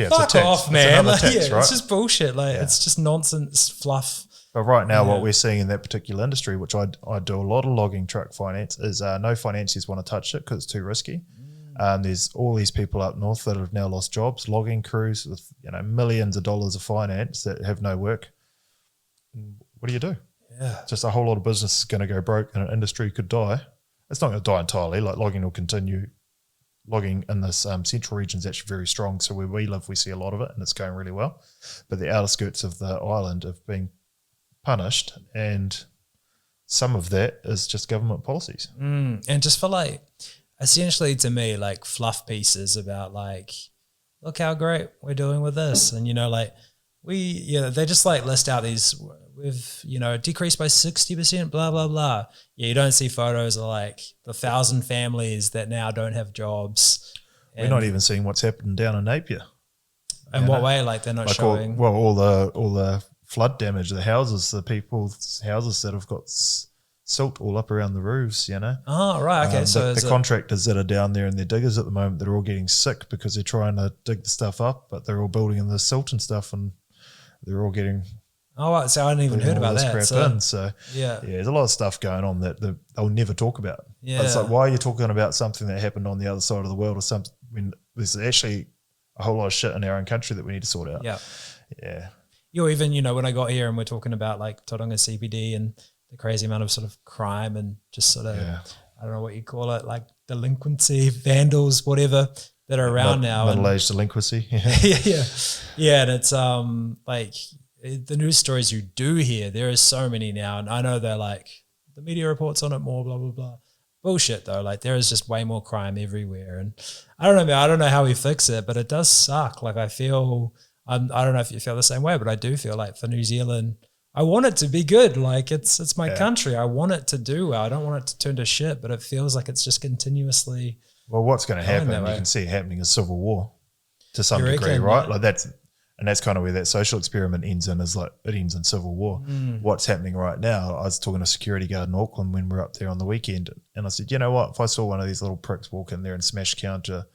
fuck off, man. Like, tax, right? It's just bullshit. Like it's just nonsense fluff. But right now, what we're seeing in that particular industry, which I do a lot of logging truck finance, is no financiers want to touch it because it's too risky. There's all these people up north that have now lost jobs, logging crews with millions of dollars of finance that have no work. What do you do? Yeah, just a whole lot of business is going to go broke, and an industry could die. It's not going to die entirely. Like logging will continue. Logging in this central region is actually very strong. So where we live, we see a lot of it, and it's going really well. But the outer skirts of the island have been punished, and some of that is just government policies. And just for like, essentially to me, like fluff pieces about like, look how great we're doing with this. And, like they just like list out these, we've, decreased by 60%, blah, blah, blah. Yeah, you don't see photos of like the 1,000 families that now don't have jobs. We're not even seeing what's happening down in Napier. In what way? Like they're not like showing? All the flood damage, the houses, the people's houses that have got silt all up around the roofs, Oh, right. Okay. So the contractors that are down there and their diggers at the moment, they're all getting sick because they're trying to dig the stuff up, but they're all building in the silt and stuff, and they're all getting. Oh, right. So I hadn't even heard about that. There's a lot of stuff going on that they'll never talk about. Yeah. But it's like, why are you talking about something that happened on the other side of the world or something when there's actually a whole lot of shit in our own country that we need to sort out? Yeah. Yeah. You're even, when I got here and we're talking about like Tauranga CBD and the crazy amount of sort of crime and just sort of, I don't know what you call it, like delinquency, vandals, whatever, that are around now. Middle-aged delinquency. Yeah. And it's like the news stories you do hear, there is so many now. And I know they're like, the media reports on it more, blah, blah, blah. Bullshit though. Like there is just way more crime everywhere. And I don't know, man, I don't know how we fix it, but it does suck. Like I feel, I don't know if you feel the same way, but I do feel like for New Zealand, I want it to be good. Like it's my country. I want it to do well. I don't want it to turn to shit, but it feels like it's just continuously. Well, what's going to happen, you can see it happening, is civil war to some degree, right? Like that's kind of where that social experiment ends in, is like it ends in civil war. What's happening right now, I was talking to a security guard in Auckland when we were up there on the weekend, and I said, you know what, if I saw one of these little pricks walk in there and smash counter,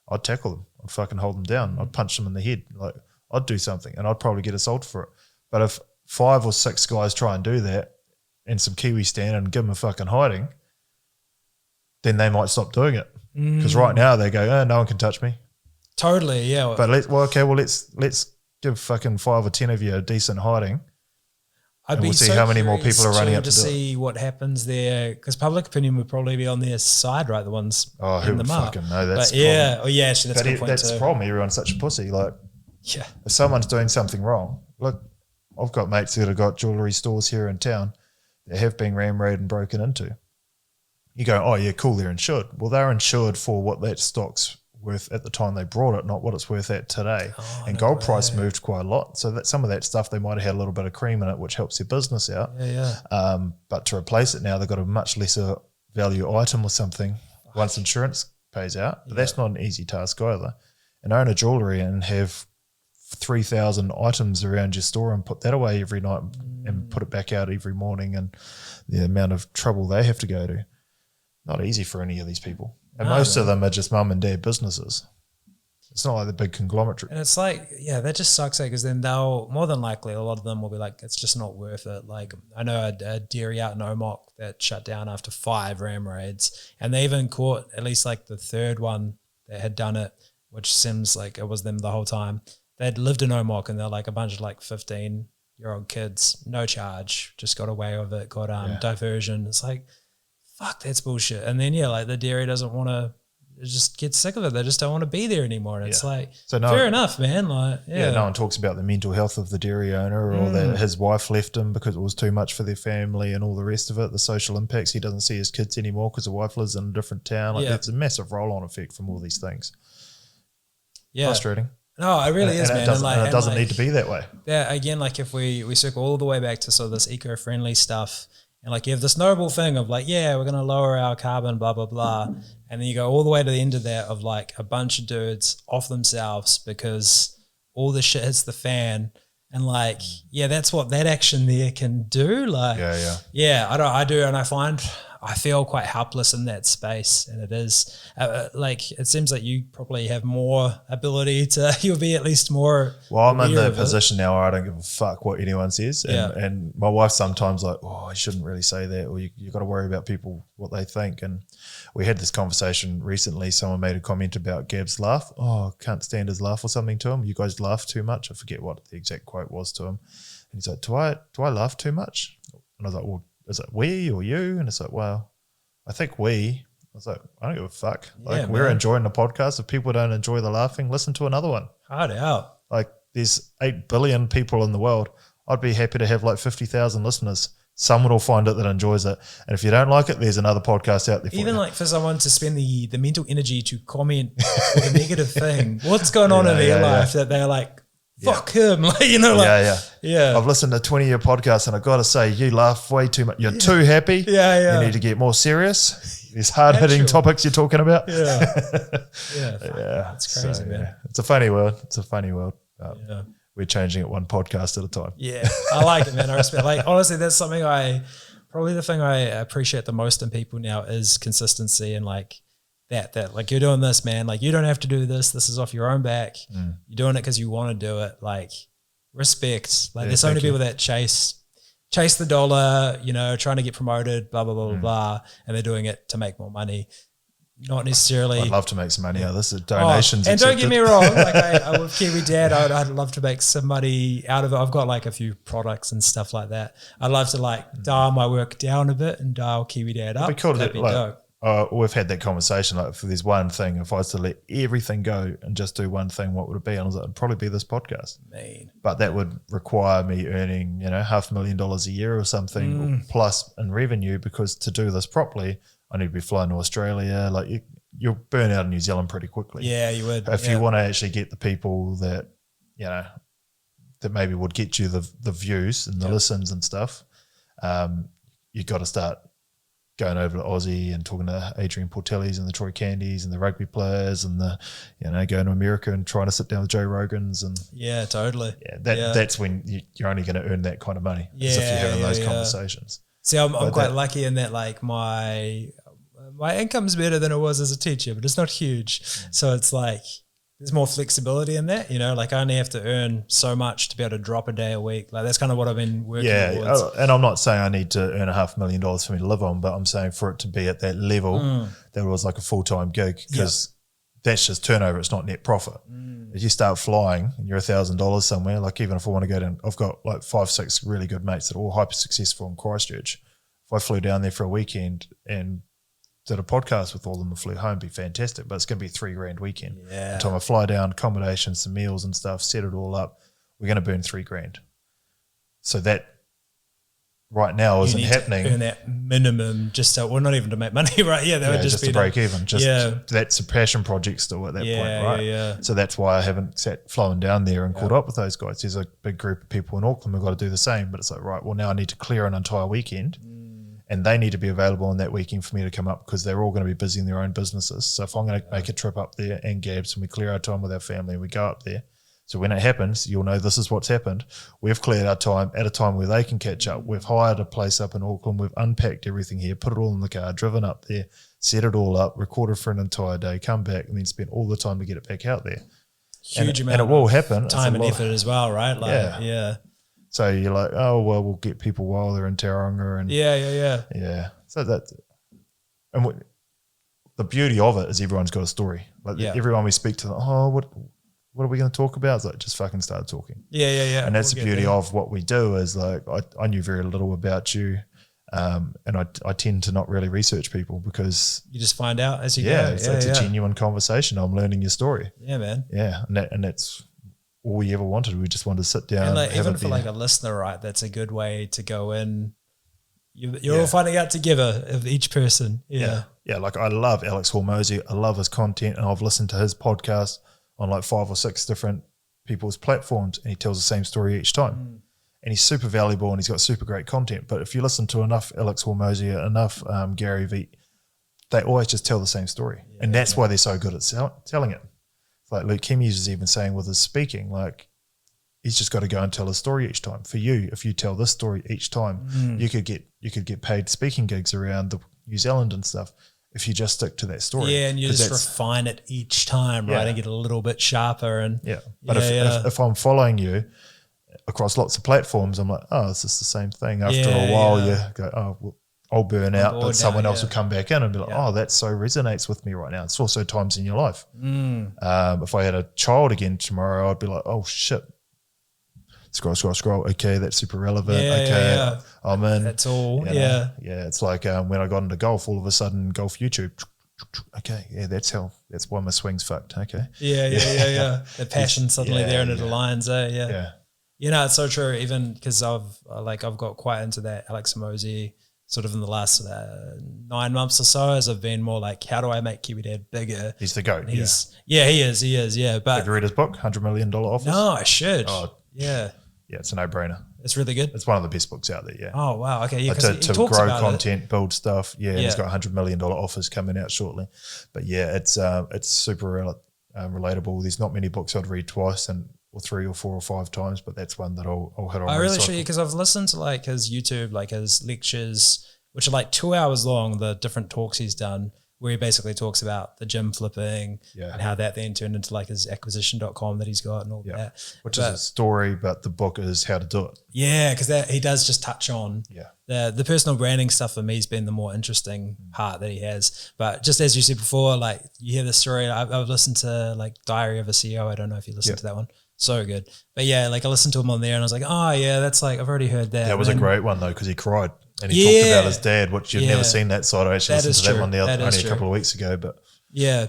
I'd tackle them. I'd fucking hold them down. I'd punch them in the head. Like I'd do something, and I'd probably get assaulted for it. But if 5 or 6 guys try and do that and some Kiwis stand and give them a fucking hiding, then they might stop doing it. Because right now they go, oh, no one can touch me. Totally, yeah. But let's give fucking 5 or 10 of you a decent hiding. We'll see how many more people are running up to see what happens there, because public opinion would probably be on their side, right? The ones who would fucking know? That's actually that's a good point that's too. the problem. Everyone's such a pussy. Like, if someone's doing something wrong, look, I've got mates that have got jewellery stores here in town that have been ramroded and broken into. You go, oh yeah, cool, they're insured. Well, they're insured for what that stock's worth at the time they brought it, not what it's worth at today. And gold price moved quite a lot, so that some of that stuff they might have had a little bit of cream in it, which helps their business out. But to replace it now, they've got a much lesser value item or something once insurance pays out. But that's not an easy task either. And own a jewellery and have 3,000 items around your store and put that away every night and put it back out every morning, and the amount of trouble they have to go to. Not easy for any of these people. And most of them are just mum and dad businesses. It's not like the big conglomerate. And it's like, yeah, that just sucks because then they'll, more than likely, a lot of them will be like, it's just not worth it. Like I know a dairy out in Omok that shut down after 5 ram raids, and they even caught at least like the third one that had done it, which seems like it was them the whole time. They'd lived in Omok and they're like a bunch of like 15-year-old kids, no charge, just got away with it, got diversion. It's like, fuck, that's bullshit. And then, yeah, like the dairy doesn't want to, just get sick of it. They just don't want to be there anymore. And it's like, so fair enough, man. Like, no one talks about the mental health of the dairy owner or that his wife left him because it was too much for their family and all the rest of it. The social impacts. He doesn't see his kids anymore because the wife lives in a different town. Like it's a massive roll-on effect from all these things. Yeah. Frustrating. No, it really is, man. It doesn't need to be that way. Yeah, again, like if we circle all the way back to sort of this eco-friendly stuff, and like you have this noble thing of like, yeah, we're going to lower our carbon, blah, blah, blah. And then you go all the way to the end of that of like a bunch of dudes off themselves because all the shit hits the fan. And like, yeah, that's what that action there can do. Like, I do. And I feel quite helpless in that space. And it is like, it seems like you probably have more ability to, you'll be at least more. Well, I'm in the position now where I don't give a fuck what anyone says. And my wife sometimes like, oh, I shouldn't really say that. Or you got to worry about people, what they think. And we had this conversation recently. Someone made a comment about Gab's laugh. Oh, can't stand his laugh or something to him. You guys laugh too much. I forget what the exact quote was to him. And he's like, do I laugh too much? And I was like, well, is it we or you? And it's like, well, I think we. I was like, I don't give a fuck. Like we're enjoying the podcast. If people don't enjoy the laughing, listen to another one. Hard out. Like there's 8 billion people in the world. I'd be happy to have like 50,000 listeners. Someone will find it that enjoys it. And if you don't like it, there's another podcast out there for you. Even like for someone to spend the mental energy to comment with a negative thing, what's going on in their life that they're like, fuck him. Like, you know, like, I've listened to 20-year podcasts and I've got to say, you laugh way too much. You're too happy. You need to get more serious. These hard-hitting topics you're talking about. It's crazy, man. It's a funny world. We're changing it one podcast at a time. Yeah, I like it, man. I respect. Like, honestly, that's something probably the thing I appreciate the most in people now is consistency and like that like you're doing this, man. Like you don't have to do this. This is off your own back. You're doing it because you want to do it. Like respect. Like there's so many people that chase the dollar, you know, trying to get promoted, blah, blah, blah, blah, blah, and they're doing it to make more money. Not necessarily. I'd love to make some money out of this. Donations. And don't get me wrong, like I with Kiwi Dad, I'd love to make some money out of it. I've got like a few products and stuff like that. I'd love to like dial my work down a bit and dial Kiwi Dad up. That'd be dope. We've had that conversation. Like, for this one thing, if I was to let everything go and just do one thing, what would it be? And I was like, it'd probably be this podcast. But that would require me earning, you know, $500,000 a year or something plus in revenue, because to do this properly, I need to be flying to Australia. Like you'll burn out in New Zealand pretty quickly. Yeah, you would. If you want to actually get the people that, you know, that maybe would get you the views and the listens and stuff, you've got to start going over to Aussie and talking to Adrian Portellis and the Troy Candys and the rugby players and the, you know, going to America and trying to sit down with Joe Rogans and that's when you're only going to earn that kind of money. If you're having those conversations. See, I'm quite lucky in that, like my income's better than it was as a teacher, but it's not huge. So it's like there's more flexibility in that, you know, like I only have to earn so much to be able to drop a day a week. Like that's kind of what I've been working towards. And I'm not saying I need to earn $500,000 for me to live on, but I'm saying for it to be at that level, that was like a full-time gig, because that's just turnover. It's not net profit. If you start flying and you're $1,000 somewhere, like even if I want to go down, I've got like 5-6 really good mates that are all hyper successful in Christchurch. If I flew down there for a weekend and did a podcast with all of them and flew home, it'd be fantastic. But it's going to be $3,000 weekend. By the time I fly down, accommodation, some meals and stuff, set it all up, we're going to burn $3,000. So that right now isn't happening. To earn that minimum just to, well, not even to make money, right? Yeah, that would just be to break even. That's a passion project still at that point, right? So that's why I haven't sat flowing down there and caught up with those guys. There's a big group of people in Auckland who've got to do the same, but it's like, right, well, now I need to clear an entire weekend. And they need to be available on that weekend for me to come up, because they're all going to be busy in their own businesses. So if I'm going to make a trip up there and Gabs, and we clear our time with our family and we go up there, so when it happens, you'll know this is what's happened. We've cleared our time at a time where they can catch up. We've hired a place up in Auckland. We've unpacked everything here, put it all in the car, driven up there, set it all up, recorded for an entire day, come back, and then spend all the time to get it back out there. huge amount and it will of happen. time and effort as well, right? Like, yeah. So you're like, oh, well, we'll get people while they're in Tauranga. And Yeah. So that, and the beauty of it is everyone's got a story. Like everyone we speak to, what are we going to talk about? It's like, just fucking start talking. Yeah. And that's the beauty of what we do is like, I knew very little about you. And I tend to not really research people because you just find out as you go. It's a genuine conversation. I'm learning your story. Yeah, man. Yeah. And that's all we ever wanted. We just wanted to sit down. And like, even for like a listener, right? That's a good way to go in. You're all finding out together of each person. Yeah. Like I love Alex Hormozy. I love his content, and I've listened to his podcast on like 5 or 6 different people's platforms, and he tells the same story each time. And he's super valuable, and he's got super great content. But if you listen to enough Alex Hormozy, enough Gary Vee, they always just tell the same story. And that's why they're so good at telling it. It's like Luke Hughes is even saying with his speaking, like, he's just got to go and tell a story each time. For you, if you tell this story each time, you could get paid speaking gigs around the New Zealand and stuff if you just stick to that story. Yeah, and you just refine it each time, right, and get a little bit sharper. And but if I'm following you across lots of platforms, I'm like, oh, it's just the same thing. After a while, you go, oh, well, I'll burn out, but someone else will come back in and be like, oh, that so resonates with me right now. It's also times in your life. If I had a child again tomorrow, I'd be like, oh shit. Scroll. Okay, that's super relevant. I'm in. That's all. Yeah. It's like when I got into golf, all of a sudden golf YouTube. Okay, that's why my swing's fucked. Okay. Yeah. The passion suddenly there and it aligns. You know, it's so true. Even because I've got quite into that Alex Hormozy sort of in the last 9 months or so, as I've been more like, how do I make Kiwi Dad bigger? He's the GOAT. He is. Yeah, but have you read his book, $100 Million Office? No, I should. Oh, yeah, it's a no-brainer. It's really good. It's one of the best books out there. Yeah. Oh wow. Okay. Yeah. To grow content, build stuff. Yeah. He's got $100 million offers coming out shortly. But it's super relatable. There's not many books I'd read twice or 3 or 4 or 5 times, but that's one that I'll hit on. I really should, because I've listened to like his YouTube, like his lectures, which are like 2 hours long, the different talks he's done, where he basically talks about the gym flipping and how that then turned into like his acquisition.com that he's got and all that. Which is a story, but the book is how to do it. Yeah, because he does just touch on the personal branding stuff. For me has been the more interesting part that he has. But just as you said before, like you hear the story, I've listened to like Diary of a CEO. I don't know if you listened to that one. So good. But yeah, like I listened to him on there and I was like, oh yeah, that's like, I've already heard that. That was a great one though, because he cried. And he talked about his dad, which you've never seen that side. I actually listened to that one only a couple of weeks ago. But But yeah,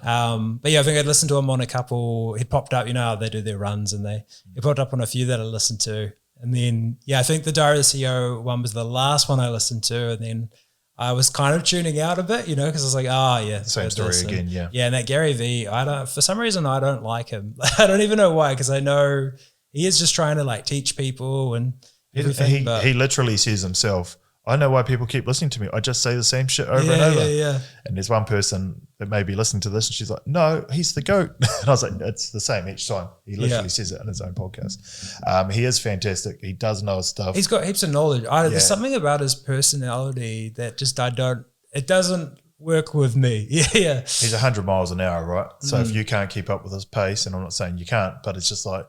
I think I'd listened to him on a couple. He popped up, you know how they do their runs, and he popped up on a few that I listened to. And then, I think the Diary of the CEO one was the last one I listened to. And then I was kind of tuning out a bit, you know, because I was like, same story again. Yeah. And that Gary Vee, for some reason, I don't like him. I don't even know why, because I know he is just trying to like teach people and everything. He literally says himself, I know why people keep listening to me. I just say the same shit over and over. Yeah. And there's one person that may be listening to this and she's like, no, he's the GOAT. And I was like, it's the same each time. He literally says it in his own podcast. He is fantastic. He does know his stuff. He's got heaps of knowledge. There's something about his personality that just it doesn't work with me. Yeah. He's 100 miles an hour, right? So if you can't keep up with his pace, and I'm not saying you can't, but it's just like,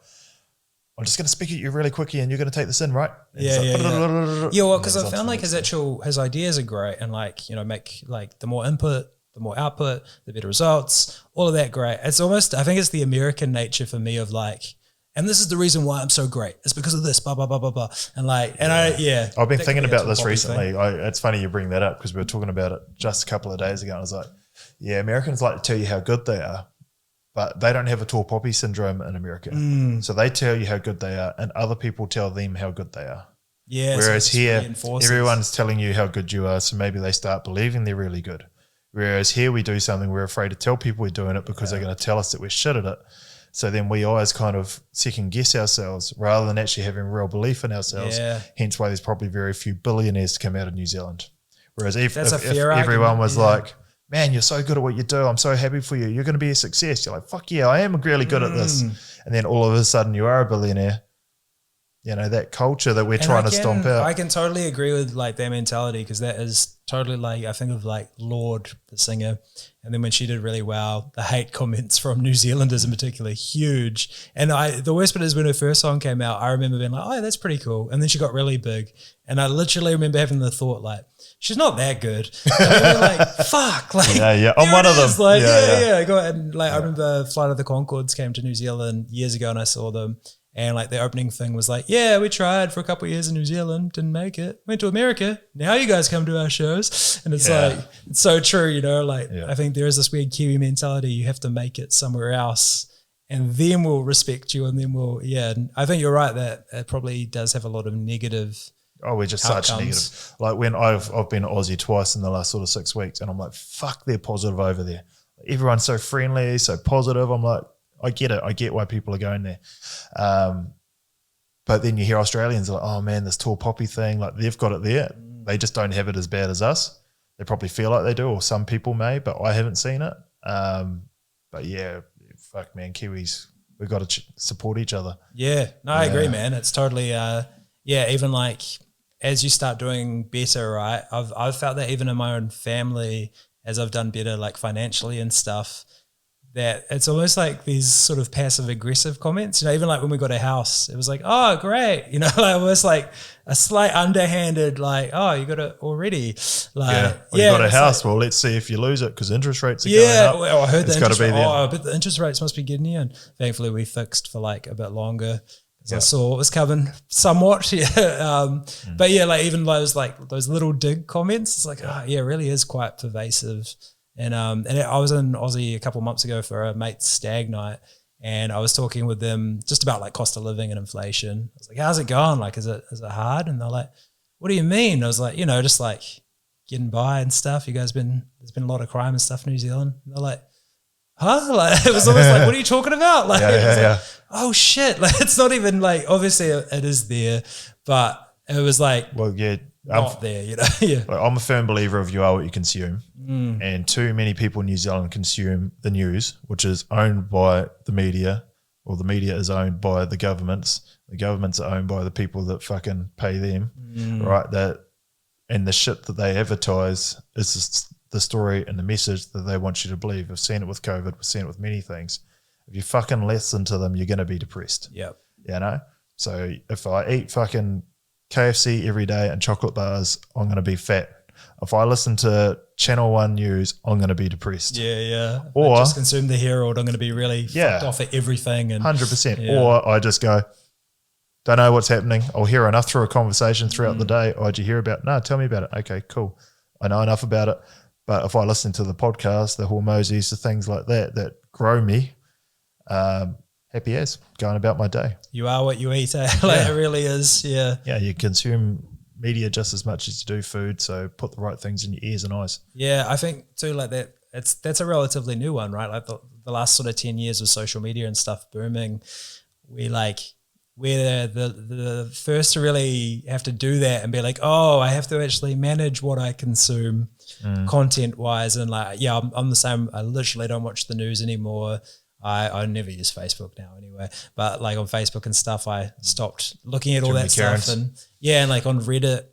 I'm just going to speak at you really quickly and you're going to take this in, right? Well, because I found like his ideas are great, and like, you know, make like the more input, the more output, the better results, all of that great. It's almost, I think it's the American nature for me of like, and this is the reason why I'm so great. It's because of this, blah, blah, blah, blah, blah. And like, I've been thinking about this recently. It's funny you bring that up because we were talking about it just a couple of days ago. And I was like, Americans like to tell you how good they are, but they don't have a tall poppy syndrome in America. So they tell you how good they are and other people tell them how good they are. Yeah. Whereas here, everyone's telling you how good you are, so maybe they start believing they're really good. Whereas here we do something, we're afraid to tell people we're doing it because they're going to tell us that we're shit at it. So then we always kind of second guess ourselves rather than actually having real belief in ourselves. Hence why there's probably very few billionaires to come out of New Zealand. Whereas if everyone was like, man, you're so good at what you do, I'm so happy for you, you're going to be a success. You're like, fuck yeah, I am really good at this. And then all of a sudden you are a billionaire. You know, that culture that we're trying to stomp out. I can totally agree with like their mentality, because that is totally like, I think of like Lorde, the singer. And then when she did really well, the hate comments from New Zealanders in particular, huge. And the worst bit is when her first song came out, I remember being like, oh, that's pretty cool. And then she got really big. And I literally remember having the thought like, she's not that good. And then like, fuck. Like, yeah. I'm one of them. Like, yeah. Go ahead. And like, I remember Flight of the Conchords came to New Zealand years ago and I saw them. And like the opening thing was like, yeah, we tried for a couple of years in New Zealand, didn't make it. Went to America. Now you guys come to our shows. And it's like, it's so true, you know, like I think there is this weird Kiwi mentality. You have to make it somewhere else and then we'll respect you. And then and I think you're right that it probably does have a lot of negative. Oh, we're just outcomes. Such negative. Like when I've been to Aussie twice in the last sort of 6 weeks and I'm like, fuck, they're positive over there. Everyone's so friendly, so positive. I'm like, I get it. I get why people are going there. But then you hear Australians like, oh man, this tall poppy thing, like they've got it there. They just don't have it as bad as us. They probably feel like they do, or some people may, but I haven't seen it. But yeah, fuck man, Kiwis, we've got to support each other. Yeah, no, I agree, man. It's totally, even like as you start doing better, right? I've felt that even in my own family, as I've done better, like financially and stuff, that it's almost like these sort of passive aggressive comments, you know, even like when we got a house, it was like, oh, great. You know, like almost like a slight underhanded, like, oh, you got it already. Like, you got a house. Like, well, let's see if you lose it because interest rates are going up. Well, I heard but the interest rates must be getting you. And thankfully we fixed for like a bit longer. I saw it was coming somewhat. But yeah, like even those little dig comments, it's like, it really is quite pervasive. And I was in Aussie a couple of months ago for a mate's stag night, and I was talking with them just about like cost of living and inflation. I was like, how's it going? Like, is it hard? And they're like, what do you mean? I was like, you know, just like getting by and stuff. There's been a lot of crime and stuff in New Zealand. And they're like, huh? Like, it was almost like, what are you talking about? Like, like, oh shit. Like, it's not even like, obviously it is there, but it was like, well, yeah. Not there, you know. I'm a firm believer of you are what you consume, and too many people in New Zealand consume the news, which is owned by the media, or the media is owned by the governments. The governments are owned by the people that fucking pay them, right? And the shit that they advertise is just the story and the message that they want you to believe. We've seen it with COVID. We've seen it with many things. If you fucking listen to them, you're going to be depressed. Yep. You know. So if I eat fucking KFC every day and chocolate bars, I'm going to be fat. If I listen to Channel 1 News, I'm going to be depressed. Yeah. Or I just consume the Herald, I'm going to be really fucked off at everything. And 100%. Or I just go, don't know what's happening. I'll hear enough through a conversation throughout the day. Oh, did you hear about it? No, tell me about it. Okay, cool. I know enough about it. But if I listen to the podcast, the Hormozis, the things like that grow me, happy as going about my day. You are what you eat, eh? Like it really is. Yeah. Yeah, you consume media just as much as you do food, so put the right things in your ears and eyes. Yeah, I think too, like that's a relatively new one, right? Like the last sort of 10 years of social media and stuff booming, we're the first to really have to do that and be like, oh, I have to actually manage what I consume content wise. And like, yeah, I'm the same. I literally don't watch the news anymore. I never use Facebook now anyway, but like on Facebook and stuff, I stopped looking at all that stuff. And and like on Reddit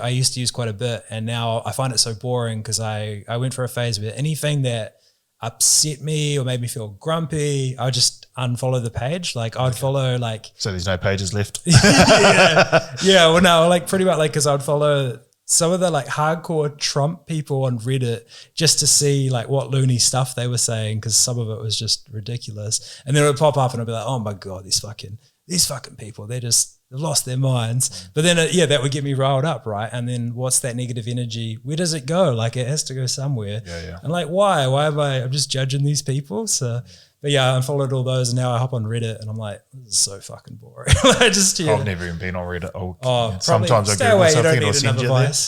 I used to use quite a bit, and now I find it so boring because I went for a phase where anything that upset me or made me feel grumpy, I would just unfollow the page. Like I'd follow like. So there's no pages left. Well, no, like pretty much like because I'd follow some of the like hardcore Trump people on Reddit just to see like what loony stuff they were saying, because some of it was just ridiculous. And then it would pop up and I'd be like, oh my God, these fucking people, they've lost their minds. But then that would get me riled up, right? And then what's that negative energy? Where does it go? Like it has to go somewhere. Yeah. And like, why am I'm just judging these people? So, but yeah, I unfollowed all those and now I hop on Reddit and I'm like, this is so fucking boring. I've never even been on Reddit. Sometimes I Google something and I'll send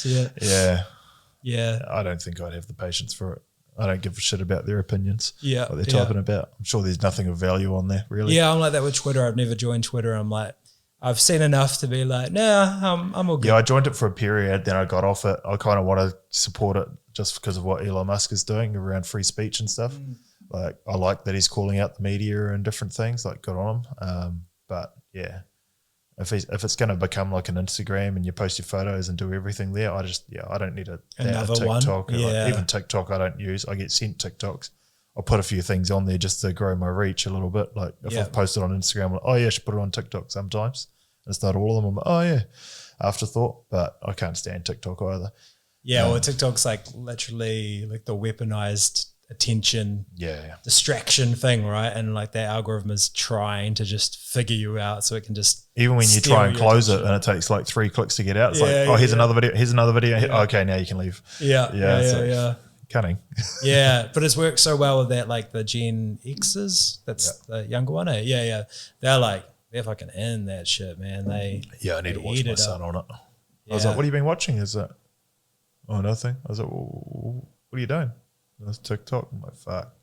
you there. Yeah. I don't think I'd have the patience for it. I don't give a shit about their opinions. Yeah. What they're talking about. I'm sure there's nothing of value on there, really. Yeah, I'm like that with Twitter. I've never joined Twitter. I'm like, I've seen enough to be like, nah, I'm all good. Yeah, I joined it for a period, then I got off it. I kind of want to support it just because of what Elon Musk is doing around free speech and stuff. Like, I like that he's calling out the media and different things, like good on him. But yeah, if it's going to become like an Instagram and you post your photos and do everything there, I don't need Another TikTok. one. Yeah. Like, even TikTok I don't use. I get sent TikToks. I'll put a few things on there just to grow my reach a little bit. Like if I've posted on Instagram, I'm like, oh yeah, I should put it on TikTok sometimes. And it's not all of them. I'm like, oh yeah, afterthought. But I can't stand TikTok either. Yeah, well, TikTok's like literally like the weaponized attention distraction thing, right? And like that algorithm is trying to just figure you out so it can just even when you try and close it and it takes like 3 clicks to get out, it's here's another video, here's another video. Okay, now you can leave. Yeah. Cunning. Yeah, but it's worked so well with that, like the Gen X's, that's the younger one. Yeah. They're fucking in that shit, man. I need to watch my son on it. I was like, what have you been watching? Is that nothing? I was like, well, what are you doing? That's TikTok. I'm like, fuck,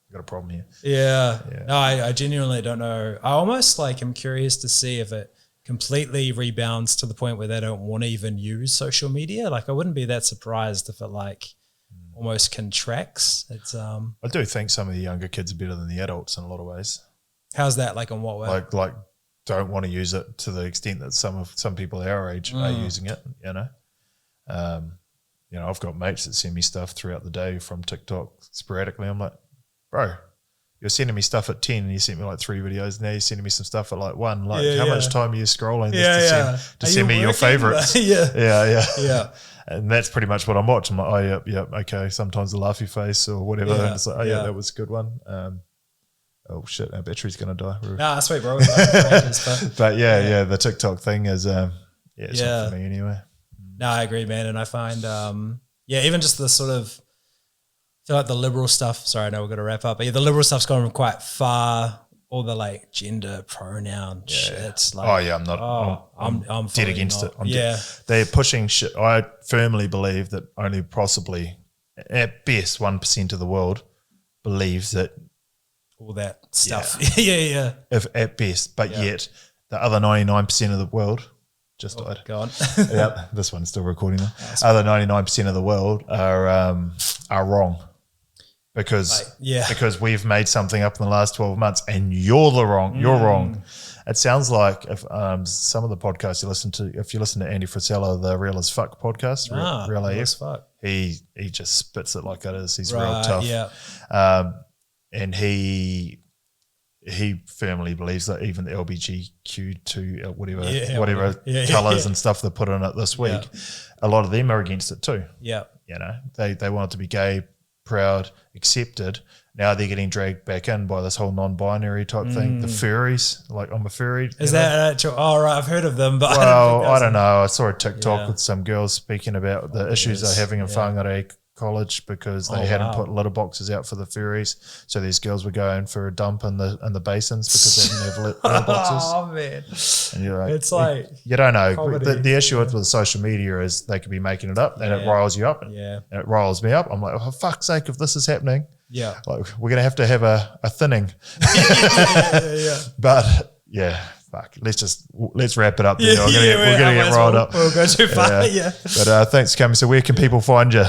you got a problem here. Yeah. No, I genuinely don't know. I almost like am curious to see if it completely rebounds to the point where they don't want to even use social media. Like I wouldn't be that surprised if it like almost contracts. It's I do think some of the younger kids are better than the adults in a lot of ways. How's that? Like in what way? Like don't want to use it to the extent that some people our age are using it, you know. I've got mates that send me stuff throughout the day from TikTok sporadically. I'm like, bro, you're sending me stuff at 10 and you sent me like 3 videos. Now you're sending me some stuff at like 1. Like how much time are you scrolling to send me your favorites? Yeah. And that's pretty much what I'm watching. I'm like, oh, yeah, okay. Sometimes the laughy face or whatever. And it's like, that was a good one. Oh shit, our battery's going to die. Nah, sweet, bro. But the TikTok thing is, it's not for me anyway. No, I agree, man. And I find, even just the sort of, I feel like the liberal stuff, sorry, I know we're going to wrap up, but the liberal stuff's gone quite far. All the like gender pronoun shit. Like, I'm not, I'm dead against it. They're pushing shit. I firmly believe that only possibly at best 1% of the world believes that all that stuff. If at best, but yet the other 99% of the world just died. Go on. This one's still recording though. Other 99% of the world are wrong. Because we've made something up in the last 12 months and you're wrong. It sounds like if some of the podcasts you listen to, if you listen to Andy Frisella, the Real as Fuck podcast, Real AF, he just spits it like it is. He's real tough. Yeah. And he firmly believes that even the LBGQ2, whatever colours and stuff they put in it this week, a lot of them are against it too. Yeah. You know, they want it to be gay, proud, accepted. Now they're getting dragged back in by this whole non-binary type thing. The furries, like I'm a furry. Is that actual? Oh, right. I've heard of them, but I don't know. I saw a TikTok with some girls speaking about the issues they're having in Whangarei College because they hadn't put litter boxes out for the furries. So these girls were going for a dump in the basins because they didn't have litter boxes. Oh man! And you're like, it's like you don't know. The issue with social media is they could be making it up and it riles you up. And it riles me up. I'm like, oh, for fuck's sake, if this is happening, like we're gonna have to have a thinning. But fuck. Let's wrap it up. We're gonna get rolled up. We'll go too far. But thanks for coming. So where can people find you?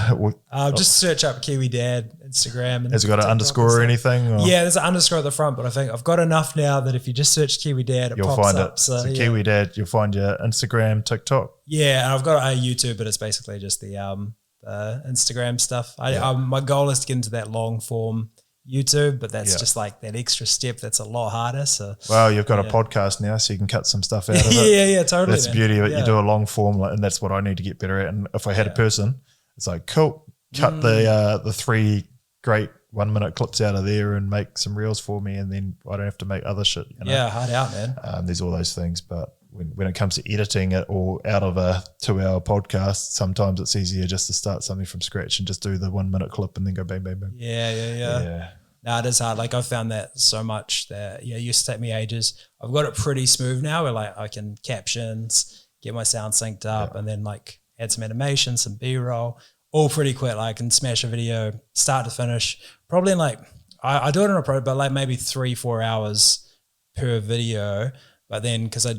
Just search up Kiwi Dad Instagram. Has it got an underscore or anything? Or? Yeah, there's an underscore at the front, but I think I've got enough now that if you just search Kiwi Dad, you'll pops find up. it. So Kiwi Dad, you'll find your Instagram, TikTok. Yeah, and I've got a YouTube, but it's basically just the Instagram stuff. My goal is to get into that long form YouTube, but that's just like that extra step that's a lot harder. So you've got a podcast now, so you can cut some stuff out of it. Yeah, totally. That's the beauty of it. You do a long form, and that's what I need to get better at. And if I had a person, it's like, cool, cut the 3 great 1-minute clips out of there and make some reels for me, and then I don't have to make other shit. You know? Yeah, hard out, man. There's all those things, but when it comes to editing it or out of a 2-hour podcast, sometimes it's easier just to start something from scratch and just do the 1-minute clip and then go bang, bang, bang. Yeah. No, it is hard. Like I've found that so much that it used to take me ages. I've got it pretty smooth now where like I can captions, get my sound synced up and then like add some animation, some B-roll, all pretty quick. Like I can smash a video start to finish. Probably in like, I do it on a pro, but like maybe 3-4 hours per video. But then because I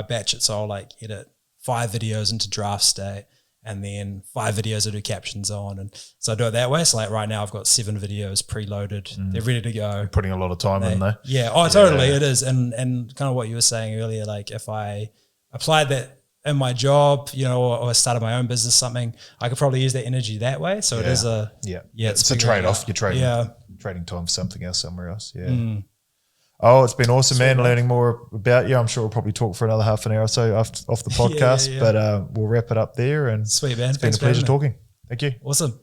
batch it, so I'll like edit 5 videos into draft state and then 5 videos I do captions on. And so I do it that way. So like right now I've got 7 videos preloaded. They're ready to go. You're putting a lot of time in there. Yeah. Oh, totally. It is. And kind of what you were saying earlier, like if I applied that in my job, you know, or started my own business, something, I could probably use that energy that way. So it is it's a trade-off. You're trading time for something else somewhere else. Yeah. Oh, it's been awesome, man, learning more about you. I'm sure we'll probably talk for another half an hour or so off the podcast, but we'll wrap it up there. And sweet, man. It's been a pleasure talking. Thank you. Awesome.